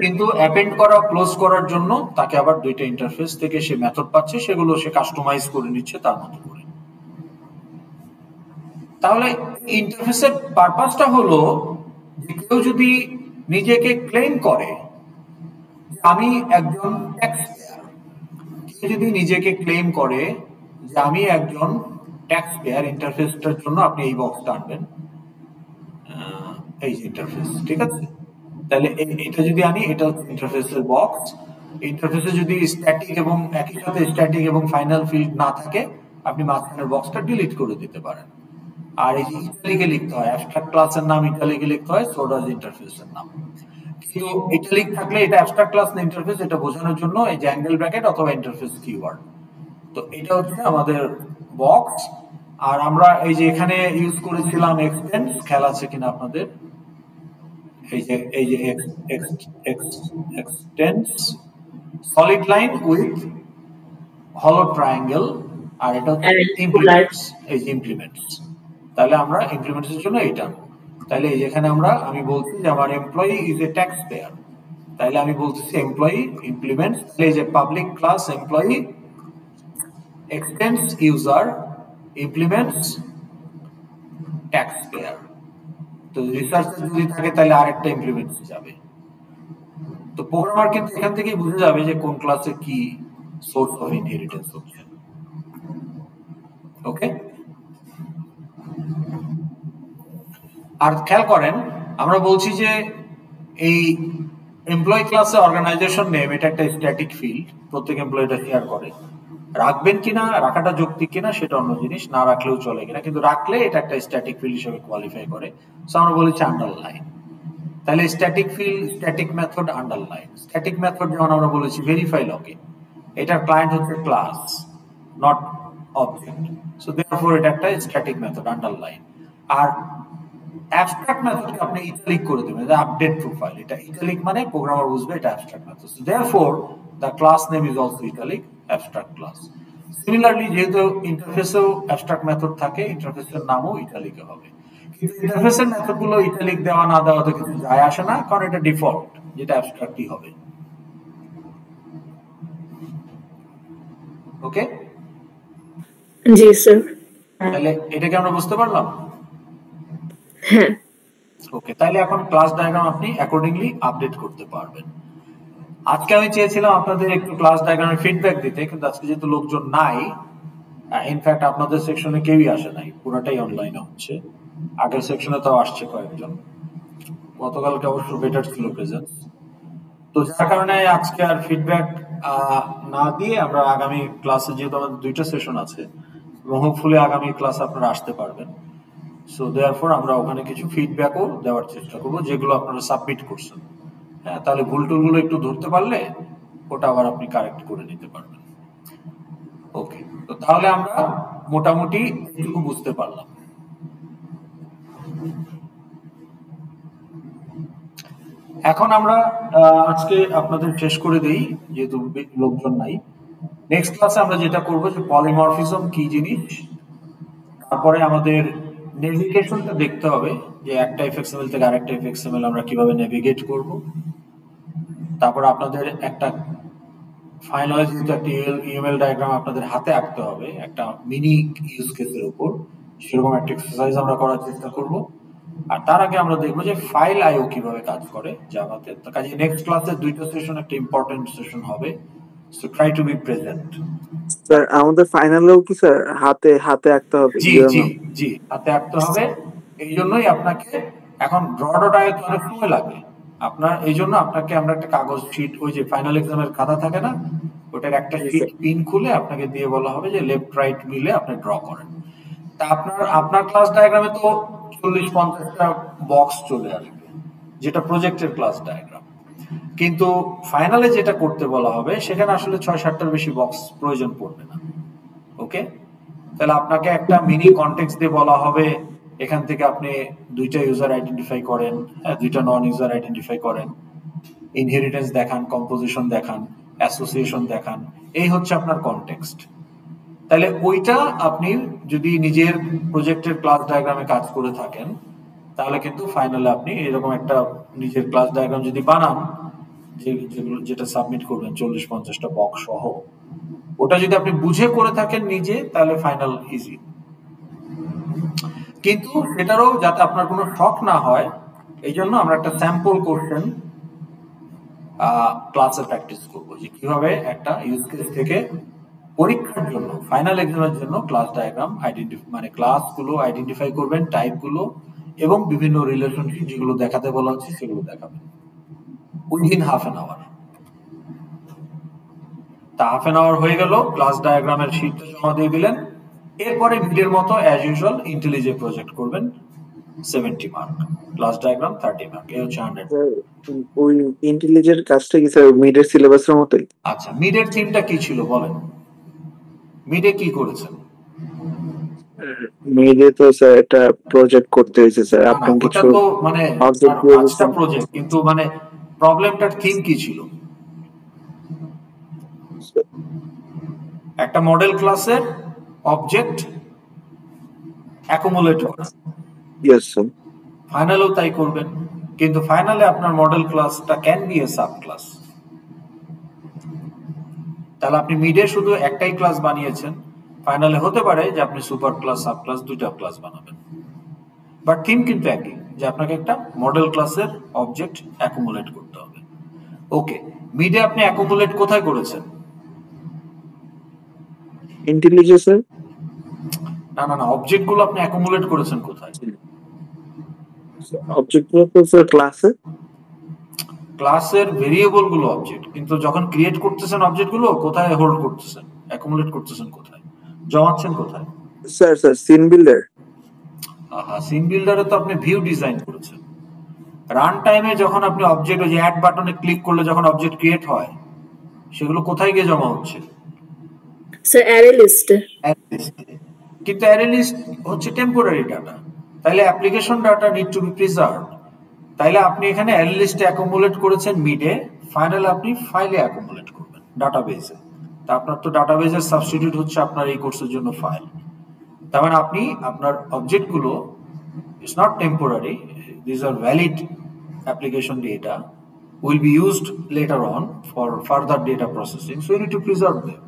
কিন্তু অ্যাপেন্ড করা, ক্লোজ করার জন্য তাকে আবার দুইটা ইন্টারফেস থেকে সে মেথড পাচ্ছে, সেগুলো সে কাস্টমাইজ করে নিচ্ছে তার মতো করে। তাহলে ইন্টারফেসের পারপাসটা হলো যে কেউ যদি নিজেকে ক্লেম করে আমি একজন ট্যাক্স পেয়ার, কেউ যদি নিজেকে ক্লেম করে যে আমি একজন ট্যাক্স পেয়ার, ইন্টারফেসটার জন্য আপনি এই বক্সটা আনবেন, এই যে ইন্টারফেস, ঠিক আছে? তাহলে এটা যদি আনি, এটা হচ্ছে ইন্টারফেসের বক্স। ইন্টারফেসে যদি স্ট্যাটিক এবং একই সাথে স্ট্যাটিক এবং ফাইনাল ফিল্ড না থাকে, আপনি মাঝখানের বক্সটা ডিলিট করে দিতে পারেন। আর এই যে ইটালিকে লিখতে হয়, অ্যাবস্ট্রাক্ট ক্লাসের নাম ইটালিকে লিখতে হয়, সো ডাজ ইন্টারফেসের নাম। কিন্তু ইটালিক থাকলে এটা অ্যাবস্ট্রাক্ট ক্লাস না ইন্টারফেস, এটা বোঝানোর জন্য এই যে অ্যাঙ্গেল ব্র্যাকেট অথবা ইন্টারফেস কিওয়ার্ড। তো এটা হচ্ছে আমাদের বক্স। আর আমরা এই যে এখানে ইউজ করেছিলাম এক্সটেন্স, খেয়াল আছে কিনা আপনাদের? এই যে এক্সটেন্স সলিড লাইন উইথ হলো ট্রায়াঙ্গেল, আর এটা হচ্ছে ইমপ্লিমেন্টস, এই যে ইমপ্লিমেন্টস। তাহলে আমরা ইমপ্লিমেন্টস এর জন্য এটা, তাহলে এই যেখানে আমি বলছি যে আমার employee is a tax payer, তাহলে আমি বলতেছি এমপ্লয়ি ইমপ্লিমেন্টস, এই যে public class employee এক্সটেন্স user implements tax payer. তো রিসার্চার যদি থাকে তাহলে আরেকটা ইমপ্লিমেন্টে যাবে। তো প্রোগ্রামার কিন্তু এখান থেকেই বুঝে যাবে যে কোন ক্লাসে কি সোর্স অফ ইনহেরিটেন্স হচ্ছে। ওকে, আর খেয়াল করেন আমরা বলছি যে এই এমপ্লয়ি ক্লাসে অর্গানাইজেশন নেম এটা একটা স্ট্যাটিক ফিল্ড, প্রত্যেক এমপ্লয়িটা শেয়ার করে। রাখবেন কিনা, রাখাটা যৌক্তিক কিনা সেটা অন্য জিনিস, না রাখলেও চলে কিনা, কিন্তু রাখলে এটা একটা স্ট্যাটিক ফিল্ড হিসেবে কোয়ালিফাই করে। সো আমরা বলেছি আন্ডারলাইন। তাহলে static field, static method, underline. Static method যেমন আমরা বলেছি ভেরিফাই লগইন, এটার ক্লায়েন্ট হচ্ছে class, not object. So therefore এটা একটা স্ট্যাটিক মেথড, আন্ডারলাইন। আর অ্যাবস্ট্রাক্ট মেথডকে আপনি ইটালিক করে দেবেন, এটা আপডেট প্রোফাইল। এটা ইটালিক মানে প্রোগ্রামার বুঝবে এটা abstract method. So therefore the class name is also italic, abstract class. Similarly যেহেতু ইন্টারফেসেও অ্যাবস্ট্রাক্ট মেথড থাকে, ইন্টারফেসের নামও ইটালিকে হবে। কিন্তু ইন্টারফেসের মেথডগুলো ইটালিক দেওয়া না দেওয়াতে কিছু যায় আসে না, কারণ এটা ডিফল্ট, যেটা অ্যাবস্ট্রাক্টই হবে। ওকে, জি স্যার। তাহলে এটাকে আমরা বুঝতে পারলাম। হ্যাঁ, ওকে, তাহলে এখন ক্লাস ডায়াগ্রাম আপনি অ্যাকর্ডিংলি আপডেট করতে পারবেন। আজকে আমি চেয়েছিলাম আপনাদের একটু ক্লাস ডায়াগ্রামের ফিডব্যাক দিতে, কিন্তু আজকে যেহেতু লোকজন নাই, ইনফ্যাক্ট আপনাদের সেকশনে কেউই আসে নাই, পুরোটাই অনলাইনে হচ্ছে। আগের সেকশনে তো আসছে কয়েকজন, গতকালকে অবশ্য বেটার ছিল প্রেজেন্স। তো যার কারণে আজকে আর ফিডব্যাক না দিয়ে আমরা আগামী ক্লাসে, যেহেতু আমাদের 2টা সেশন আছে এবং হোপফুলি আগামী ক্লাসে আপনারা আসতে পারবেন, সো দেয়ারফর আমরা ওখানে কিছু ফিডব্যাকও দেওয়ার চেষ্টা করবো, যেগুলো আপনারা সাবমিট করছেন। হ্যাঁ, তাহলে ভুল টুলগুলো একটু ধরতে পারলে ওটা আবার আপনি কারেক্ট করে নিতে পারবেন। ওকে, তো তাহলে আমরা মোটামুটি এটুকু বুঝতে পারলাম। এখন আমরা আজকে আপনাদের শেষ করে দেই, যেহেতু লোকজন নাই। নেক্সট ক্লাসে আমরা যেটা করবো যে পলিমরফিজম কি জিনিস, তারপরে আমাদের নেভিগেশনটা দেখতে হবে যে একটা এফএক্সএমএল থেকে আরেকটা এফএক্সএমএল আমরা কিভাবে নেভিগেট করব। তারপর আপনাদের একটা ফাইনাল যেহেতু একটা ইউএমএল ডায়াগ্রাম আপনাদের হাতে আঁকতে হবে একটা মিনি ইউজ কেসের উপর, সেরকম একটা এক্সারসাইজ আমরা করার চেষ্টা করব। আর তার আগে আমরা দেখবো যে ফাইল আইও কিভাবে কাজ করে জাভাতে। তো কাজে নেক্সট ক্লাসে 2টা সেশন একটা ইম্পর্টেন্ট সেশন হবে, so try to B present. Sir আমাদের ফাইনালেও কি স্যার হাতে হাতে আঁকতে হবে? জি জি জি, হাতে আঁকতে হবে। এই জন্যই আপনাকে এখন ডট আঁকতে অনেক সময় লাগে আপনার, এই জন্য আপনাকে আমরা একটা কাগজ শিট, ওই যে ফাইনাল এক্সামের খাতা থাকে না, ওটার একটা শিট পিন খুলে আপনাকে দিয়ে বলা হবে যে লেফট রাইট মিলে আপনি ড্র করেন। তা আপনার ক্লাস ডায়াগ্রামে তো 40-50টা বক্স চলে আসবে, যেটা প্রজেক্টের ক্লাস ডায়াগ্রাম। কিন্তু ফাইনালে যেটা করতে বলা হবে সেখানে আসলে 6-7টার বেশি বক্স প্রয়োজন পড়বে না। ওকে, তাহলে আপনাকে একটা মিনি কনটেক্সট দিয়ে বলা হবে, এখান থেকে আপনি 2টা ইউজার আইডেন্টিফাই করেন, 2টা নন ইউজার আইডেন্টিফাই করেন, ইনহেরিটেন্স দেখান, কম্পোজিশন দেখান, অ্যাসোসিয়েশন দেখান, এই হচ্ছে আপনার কনটেক্সট। তাহলে ওইটা আপনি যদি নিজের প্রজেক্টের ক্লাস ডায়াগ্রামে কাজ করে থাকেন, তাহলে কিন্তু ফাইনালে আপনি এরকম একটা নিজের ক্লাস ডায়াগ্রাম যদি বানান, যেটা সাবমিট করবেন 40-50টা বক্স সহ, ওটা যদি আপনি বুঝে করে থাকেন নিজে, তাহলে ফাইনাল ইজি। কিন্তু সেটারও যাতে আপনার কোনো শক না হয়, এই জন্য আমরা একটা স্যাম্পল কোশ্চেন ক্লাসে প্র্যাকটিস করবো, যে কিভাবে একটা ইউজ কেস থেকে পরীক্ষার জন্য, ফাইনাল এক্সামের জন্য ক্লাস ডায়াগ্রাম মানে ক্লাসগুলো আইডেন্টিফাই করবেন, টাইপগুলো এবং বিভিন্ন রিলেশনশিপ যেগুলো দেখাতে বলা হচ্ছে সেগুলো দেখাবেন উইদিন হাফ অ্যান আওয়ার। তা হাফ অ্যান আওয়ার হয়ে গেল, ক্লাস ডায়াগ্রামের শীটটা জমা দিয়ে দিলেন। এরপরে মিডের মতো অ্যাজ ইউজুয়াল ইন্টেলিজে প্রজেক্ট করবেন, 70 মার্ক, ক্লাস ডায়াগ্রাম 30 মার্ক, এই হচ্ছে 100। ওই ইন্টেলিজেন্ট কাজটা কি স্যার মিডের সিলেবাসের মতোই? আচ্ছা, মিডের থিমটা কি ছিল বলেন, মিডে কি করেছেন? মিডে তো স্যার একটা প্রজেক্ট করতে হয়েছে স্যার, আপনি কিছু তো মানে পাঁচটা প্রজেক্ট, কিন্তু মানে প্রবলেমটার থিম কি ছিল? একটা মডেল ক্লাসের অবজেক্ট অ্যাকুমুলেট করা। Yes sir. ফাইনালেও তাই করবেন, কিন্তু ফাইনালে আপনার মডেল ক্লাসটা can be a sub class. তাহলে আপনি মিডে শুধু একটাই ক্লাস বানিয়েছেন, ফাইনালে হতে পারে যে আপনি সুপার ক্লাস, সাব ক্লাস, 2টা ক্লাস বানাবেন। বাট থিম কিন্তু একই, যে আপনাকে একটা মডেল ক্লাসের অবজেক্ট অ্যাকুমুলেট করতে হবে। ওকে, মিডে আপনি অ্যাকুমুলেট কোথায় করেছেন? ইন্টেলিজে স্যার। না না না, অবজেক্ট গুলো আপনি অ্যাকুমুলেট করেছেন কোথায়? অবজেক্ট গুলো তো স্যার ক্লাসে। ক্লাসের ভেরিয়েবল গুলো অবজেক্ট, কিন্তু যখন ক্রিয়েট করতেছেন অবজেক্ট গুলো কোথায় হোল্ড করতেছেন, অ্যাকুমুলেট করতেছেন কোথায়, জমাচ্ছেন কোথায়? Sir scene builder. সিন বিল্ডারে তো আপনি ভিউ ডিজাইন করেছেন। রান টাইমে যখন আপনি অবজেক্ট, ওই যে অ্যাড বাটনে ক্লিক করলে যখন অবজেক্ট ক্রিয়েট হয়, সেগুলো কোথায় গিয়ে জমা হচ্ছে? স্যার অ্যারে লিস্টে। কিন্তু অ্যারে লিস্ট হচ্ছে টেম্পোরারি ডাটা, তাইলে application data need to be preserve. তাইলে আপনি এখানে অ্যারে লিস্টে অ্যাকুমুলেট করেছেন মিডে, ফাইনাল আপনি ফাইলে অ্যাকুমুলেট করবেন ডাটাবেজে। তা আপনার তো ডাটাবেজের সাবস্টিটিউট হচ্ছে আপনার এই কোর্সের জন্য ফাইল। তার মানে আপনি আপনার অবজেক্টগুলো, it's not temporary, these are valid application data, will be used later on for further data processing, so you need to preserve them.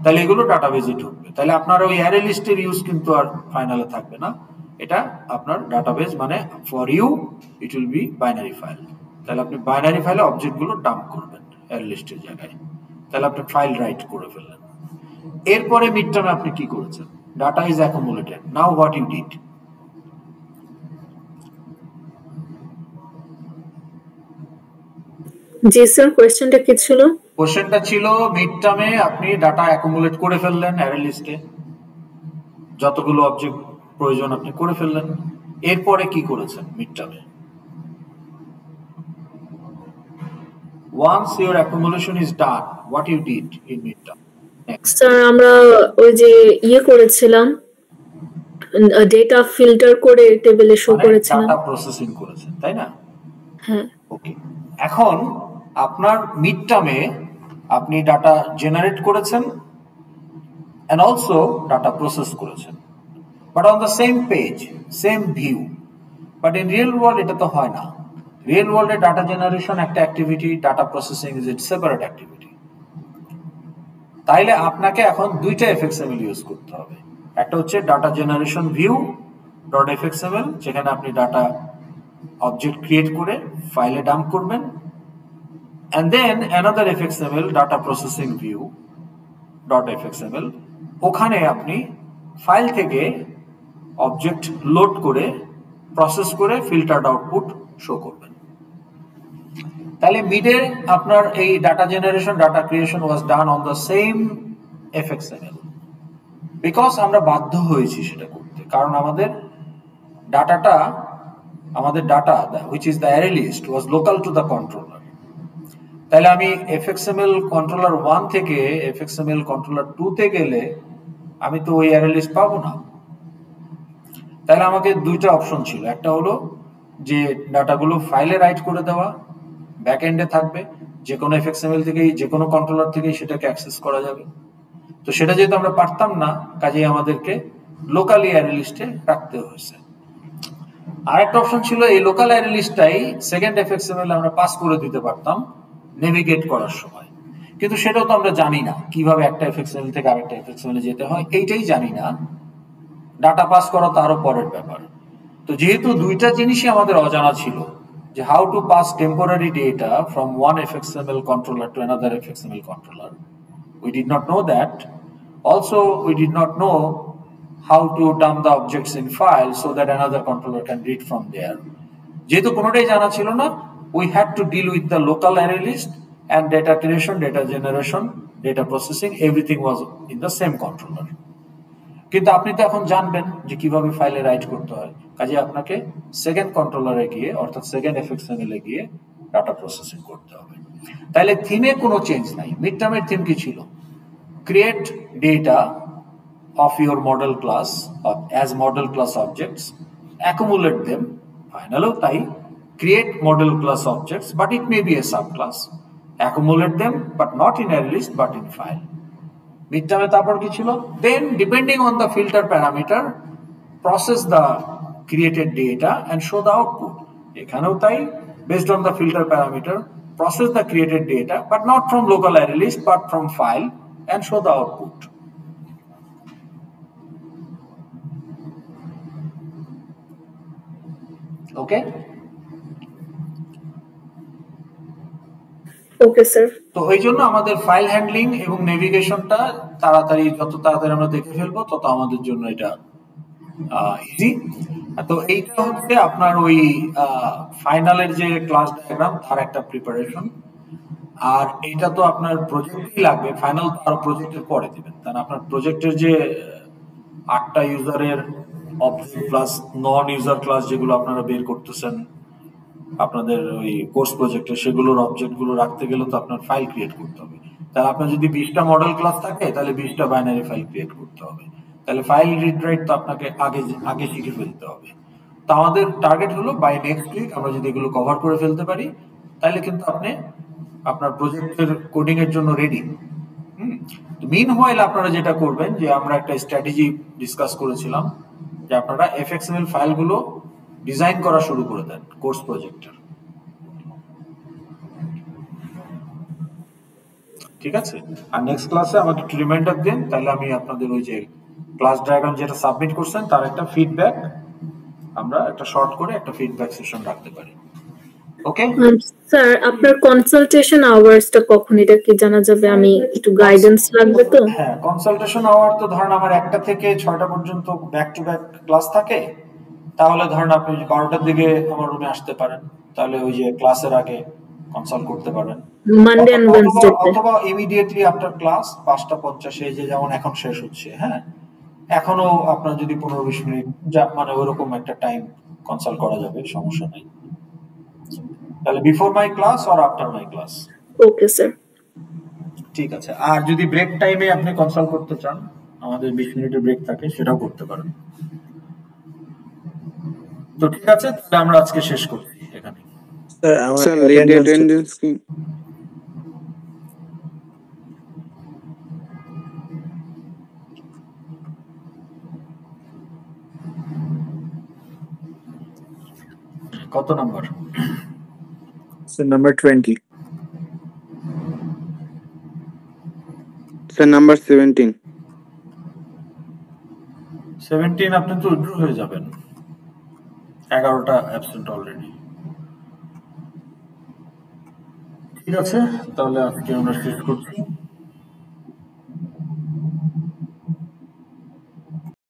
তাহলে এগুলো ডাটাবেজে ঢুকবে, তাহলে আপনার ওই অ্যারে লিস্টের ইউজ কিন্তু আর ফাইনালে থাকবে না। এটা আপনার ডাটাবেজ, মানে for you it will be binary file. তাহলে আপনি বাইনারি ফাইলে অবজেক্টগুলো ডাম্প করবেন অ্যারে লিস্টের জায়গায়, তাহলে আপনি ফাইল রাইট করে ফেললেন। এরপরে মিড টার্মে আপনি কি করেছেন? Data is accumulated, now what you did? জি স্যার, কোয়েশ্চেনটা কি ছিল? কোশ্চেনটা ছিল মিড টার্মে আপনি ডাটা অ্যাকুমুলেট করে ফেললেন অ্যারে লিস্টে, যতগুলো অবজেক্ট প্রয়োজন আপনি করে ফেললেন। এরপরে কি করেছেন মিড টার্মে? Once your accumulation is done, what you did in midterm? Next. Sir আমরা ওই যে করেছিলাম, ডেটা ফিল্টার করে টেবিলে শো করেছিলাম। ডাটা প্রসেসিং করেছেন, তাই না? হ্যাঁ। ওকে, এখন আপনার মিড টার্মে আপনি ডাটা জেনারেট করেছেন and also ডাটা প্রসেস করেছেন, but on the same page, same view. But in real world এটা তো হয় না। রিয়েল ওয়ার্ল্ডে ডাটা জেনারেশন একটা activity, data processing is it's separate activity. তাইলে আপনাকে এখন দুইটা এফএক্সএমএল ইউজ করতে হবে। একটা হচ্ছে ডাটা জেনারেশন ভিউ ডট এফএক্সএমএল, যেখানে আপনি ডাটা অবজেক্ট ক্রিয়েট করে ফাইলে ডাম্প করবেন, and then another fxml data processing view dot fxml, ওখানে আপনি ফাইল থেকে অবজেক্ট লোড করে প্রসেস করে ফিল্টারড আউটপুট শো করবেন। তাহলে মিডে আপনার এই data generation, data creation was done on the same fxml, because আমরা বাধ্য হয়েছি সেটা করতে, কারণ আমাদের data which is the array list was local to the controller. তাহলে আমি fxml কন্ট্রোলার 1 থেকে fxml কন্ট্রোলার 2 তে গেলে আমি তো ওই অ্যারে লিস্ট পাবো না। তাহলে আমাকে দুইটা অপশন ছিল, একটা হলো যে ডাটাগুলো ফাইলে রাইট করে দেওয়া, ব্যাক এন্ডে থাকবে, যে কোনো fxml থেকেই যে কোনো কন্ট্রোলার থেকেই সেটাকে অ্যাক্সেস করা যাবে। তো সেটা যেহেতু আমরা পারতাম না, কাজেই আমাদেরকে লোকালি অ্যারে লিস্টে রাখতে হয়েছে। আরেকটা অপশন ছিল এই লোকাল অ্যারে লিস্টটাই সেকেন্ড fxml আমরা পাস করে দিতে পারতাম নেভিগেট করার সময়, কিন্তু সেটাও তো আমরা জানি না কিভাবে একটা fxml থেকে আরেকটা fxml এ যেতে হয়, এইটাই জানি না। ডাটা পাস করা তো আরো পরের ব্যাপার। তো যেহেতু দুইটা জিনিসই আমাদের অজানা ছিল, যে how to pass temporary data from one fxml controller to another fxml controller, we did not know that. Also, we did not know how to dump the objects in file so that another controller can read from there. যেহেতু কোনোটাই জানা ছিল না, we had to deal with the local array list, and data creation, data generation, data processing, everything was in the same controller. কিন্তু আপনি তো এখন জানবেন যে কিভাবে ফাইলে রাইট করতে হয়, কাজে আপনাকে সেকেন্ড কন্ট্রোলারে গিয়ে, অর্থাৎ সেকেন্ড fxml এ গিয়ে ডাটা প্রসেসিং করতে হবে। তাহলে থিমে কোনো চেঞ্জ নাই। মিড টার্মের থিম কি ছিল? Create data of your model class as model class objects, accumulate them, finally তাই create model class objects, but it may be a subclass, accumulate them but not in array list but in file. Midterm তারপর কি ছিল? Then depending on the filter parameter, process the created data and show the output. এখানেও তাই, based on the filter parameter, process the created data but not from local array list but from file and show the output. Okay? Okay sir. তো এই জন্য আমাদের ফাইল হ্যান্ডলিং এবং নেভিগেশনটা যত তাড়াতাড়ি আমরা দেখে ফেলবো তত আমাদের জন্য এটা ইজি। তো এইটা হচ্ছে আপনার ওই ফাইনালের যে ক্লাস ডায়াগ্রাম তার একটা প্রিপারেশন। আর এটা তো আপনার প্রজেক্টই লাগবে, ফাইনাল তো আরো প্রজেক্টের পরে দিবেন, কারণ আপনার প্রজেক্টের যে 8টা ইউজারের object plus non user class যেগুলো আপনারা বের করতেছেন আপনাদের ওই কোর্স প্রজেক্টে, সেগুলোর অবজেক্ট গুলো রাখতে গেলে তো আপনার ফাইল ক্রিয়েট করতে হবে। তাহলে আপনার যদি 20টা মডেল ক্লাস থাকে তাহলে 20টা বাইনারি ফাইল ক্রিয়েট করতে হবে। তাহলে ফাইল রিড রাইট তো আপনাকে আগে শিখে ফেলতে হবে। তো আমাদের টার্গেট হলো বাই নেক্সট উইক আমরা যদি এগুলো কভার করে ফেলতে পারি তাহলে কিন্তু আপনি আপনার প্রজেক্টের কোডিং এর জন্য রেডি। মিন হোয়াইল আপনারা যেটা করবেন, যে আমরা একটা স্ট্র্যাটেজি ডিসকাস করেছিলাম যে আপনারা এফএক্সএমএল ফাইলগুলো ডিজাইন করা শুরু করে দেন কোর্স প্রজেক্টের। ঠিক আছে? আর নেক্সট ক্লাসে আমাকে একটু রিমাইন্ডার দেন, তাহলে আমি আপনাদের ওই যে ক্লাস ডায়াগ্রাম যেটা সাবমিট করছেন তার একটা ফিডব্যাক, আমরা একটা শর্ট করে একটা ফিডব্যাক সেশন রাখতে পারি। ওকে স্যার, আপনার কনসালটেশন আওয়ার্সটা কখন, এটা কি জানা যাবে? আমি একটু গাইডেন্স লাগবে তো। হ্যাঁ, কনসালটেশন আওয়ার তো ধরেন আমার 1টা থেকে 6টা পর্যন্ত ব্যাক টু ব্যাক ক্লাস থাকে। তাহলে ধরেন আপনি 12টার দিকে আমার রুমে আসতে পারেন, তাহলে ওই যে ক্লাসের আগে কনসাল্ট করতে পারেন। মানডে এন্ড ওয়েডনেসডে অথবা ইমিডিয়েটলি আফটার ক্লাস 5:50 যে যেমন এখন শেষ হচ্ছে, হ্যাঁ, এখনো আপনার যদি 15-20 মিনিট মানে ওরকম একটা টাইম কনসাল্ট করা যাবে, সমস্যা নাই। তাহলে before my class or after my class. Okay sir. ঠিক আছে। আর যদি ব্রেক টাইমে আপনি কনসাল্ট করতে চান, আমাদের 20 মিনিটের ব্রেক থাকে, সেটাও করতে পারেন। তো ঠিক আছে, তাহলে আমরা আজকে শেষ করছি এখানে। স্যার লেট অ্যাটেন্ডেন্স কি? কত number? Sir number 20। Sir number 17। 17 আপনি তো উইথড্র হয়ে যাবেন, 11টা অ্যাবসেন্ট অলরেডি। ঠিক আছে, তাহলে আজকে আমরা শেষ করছি।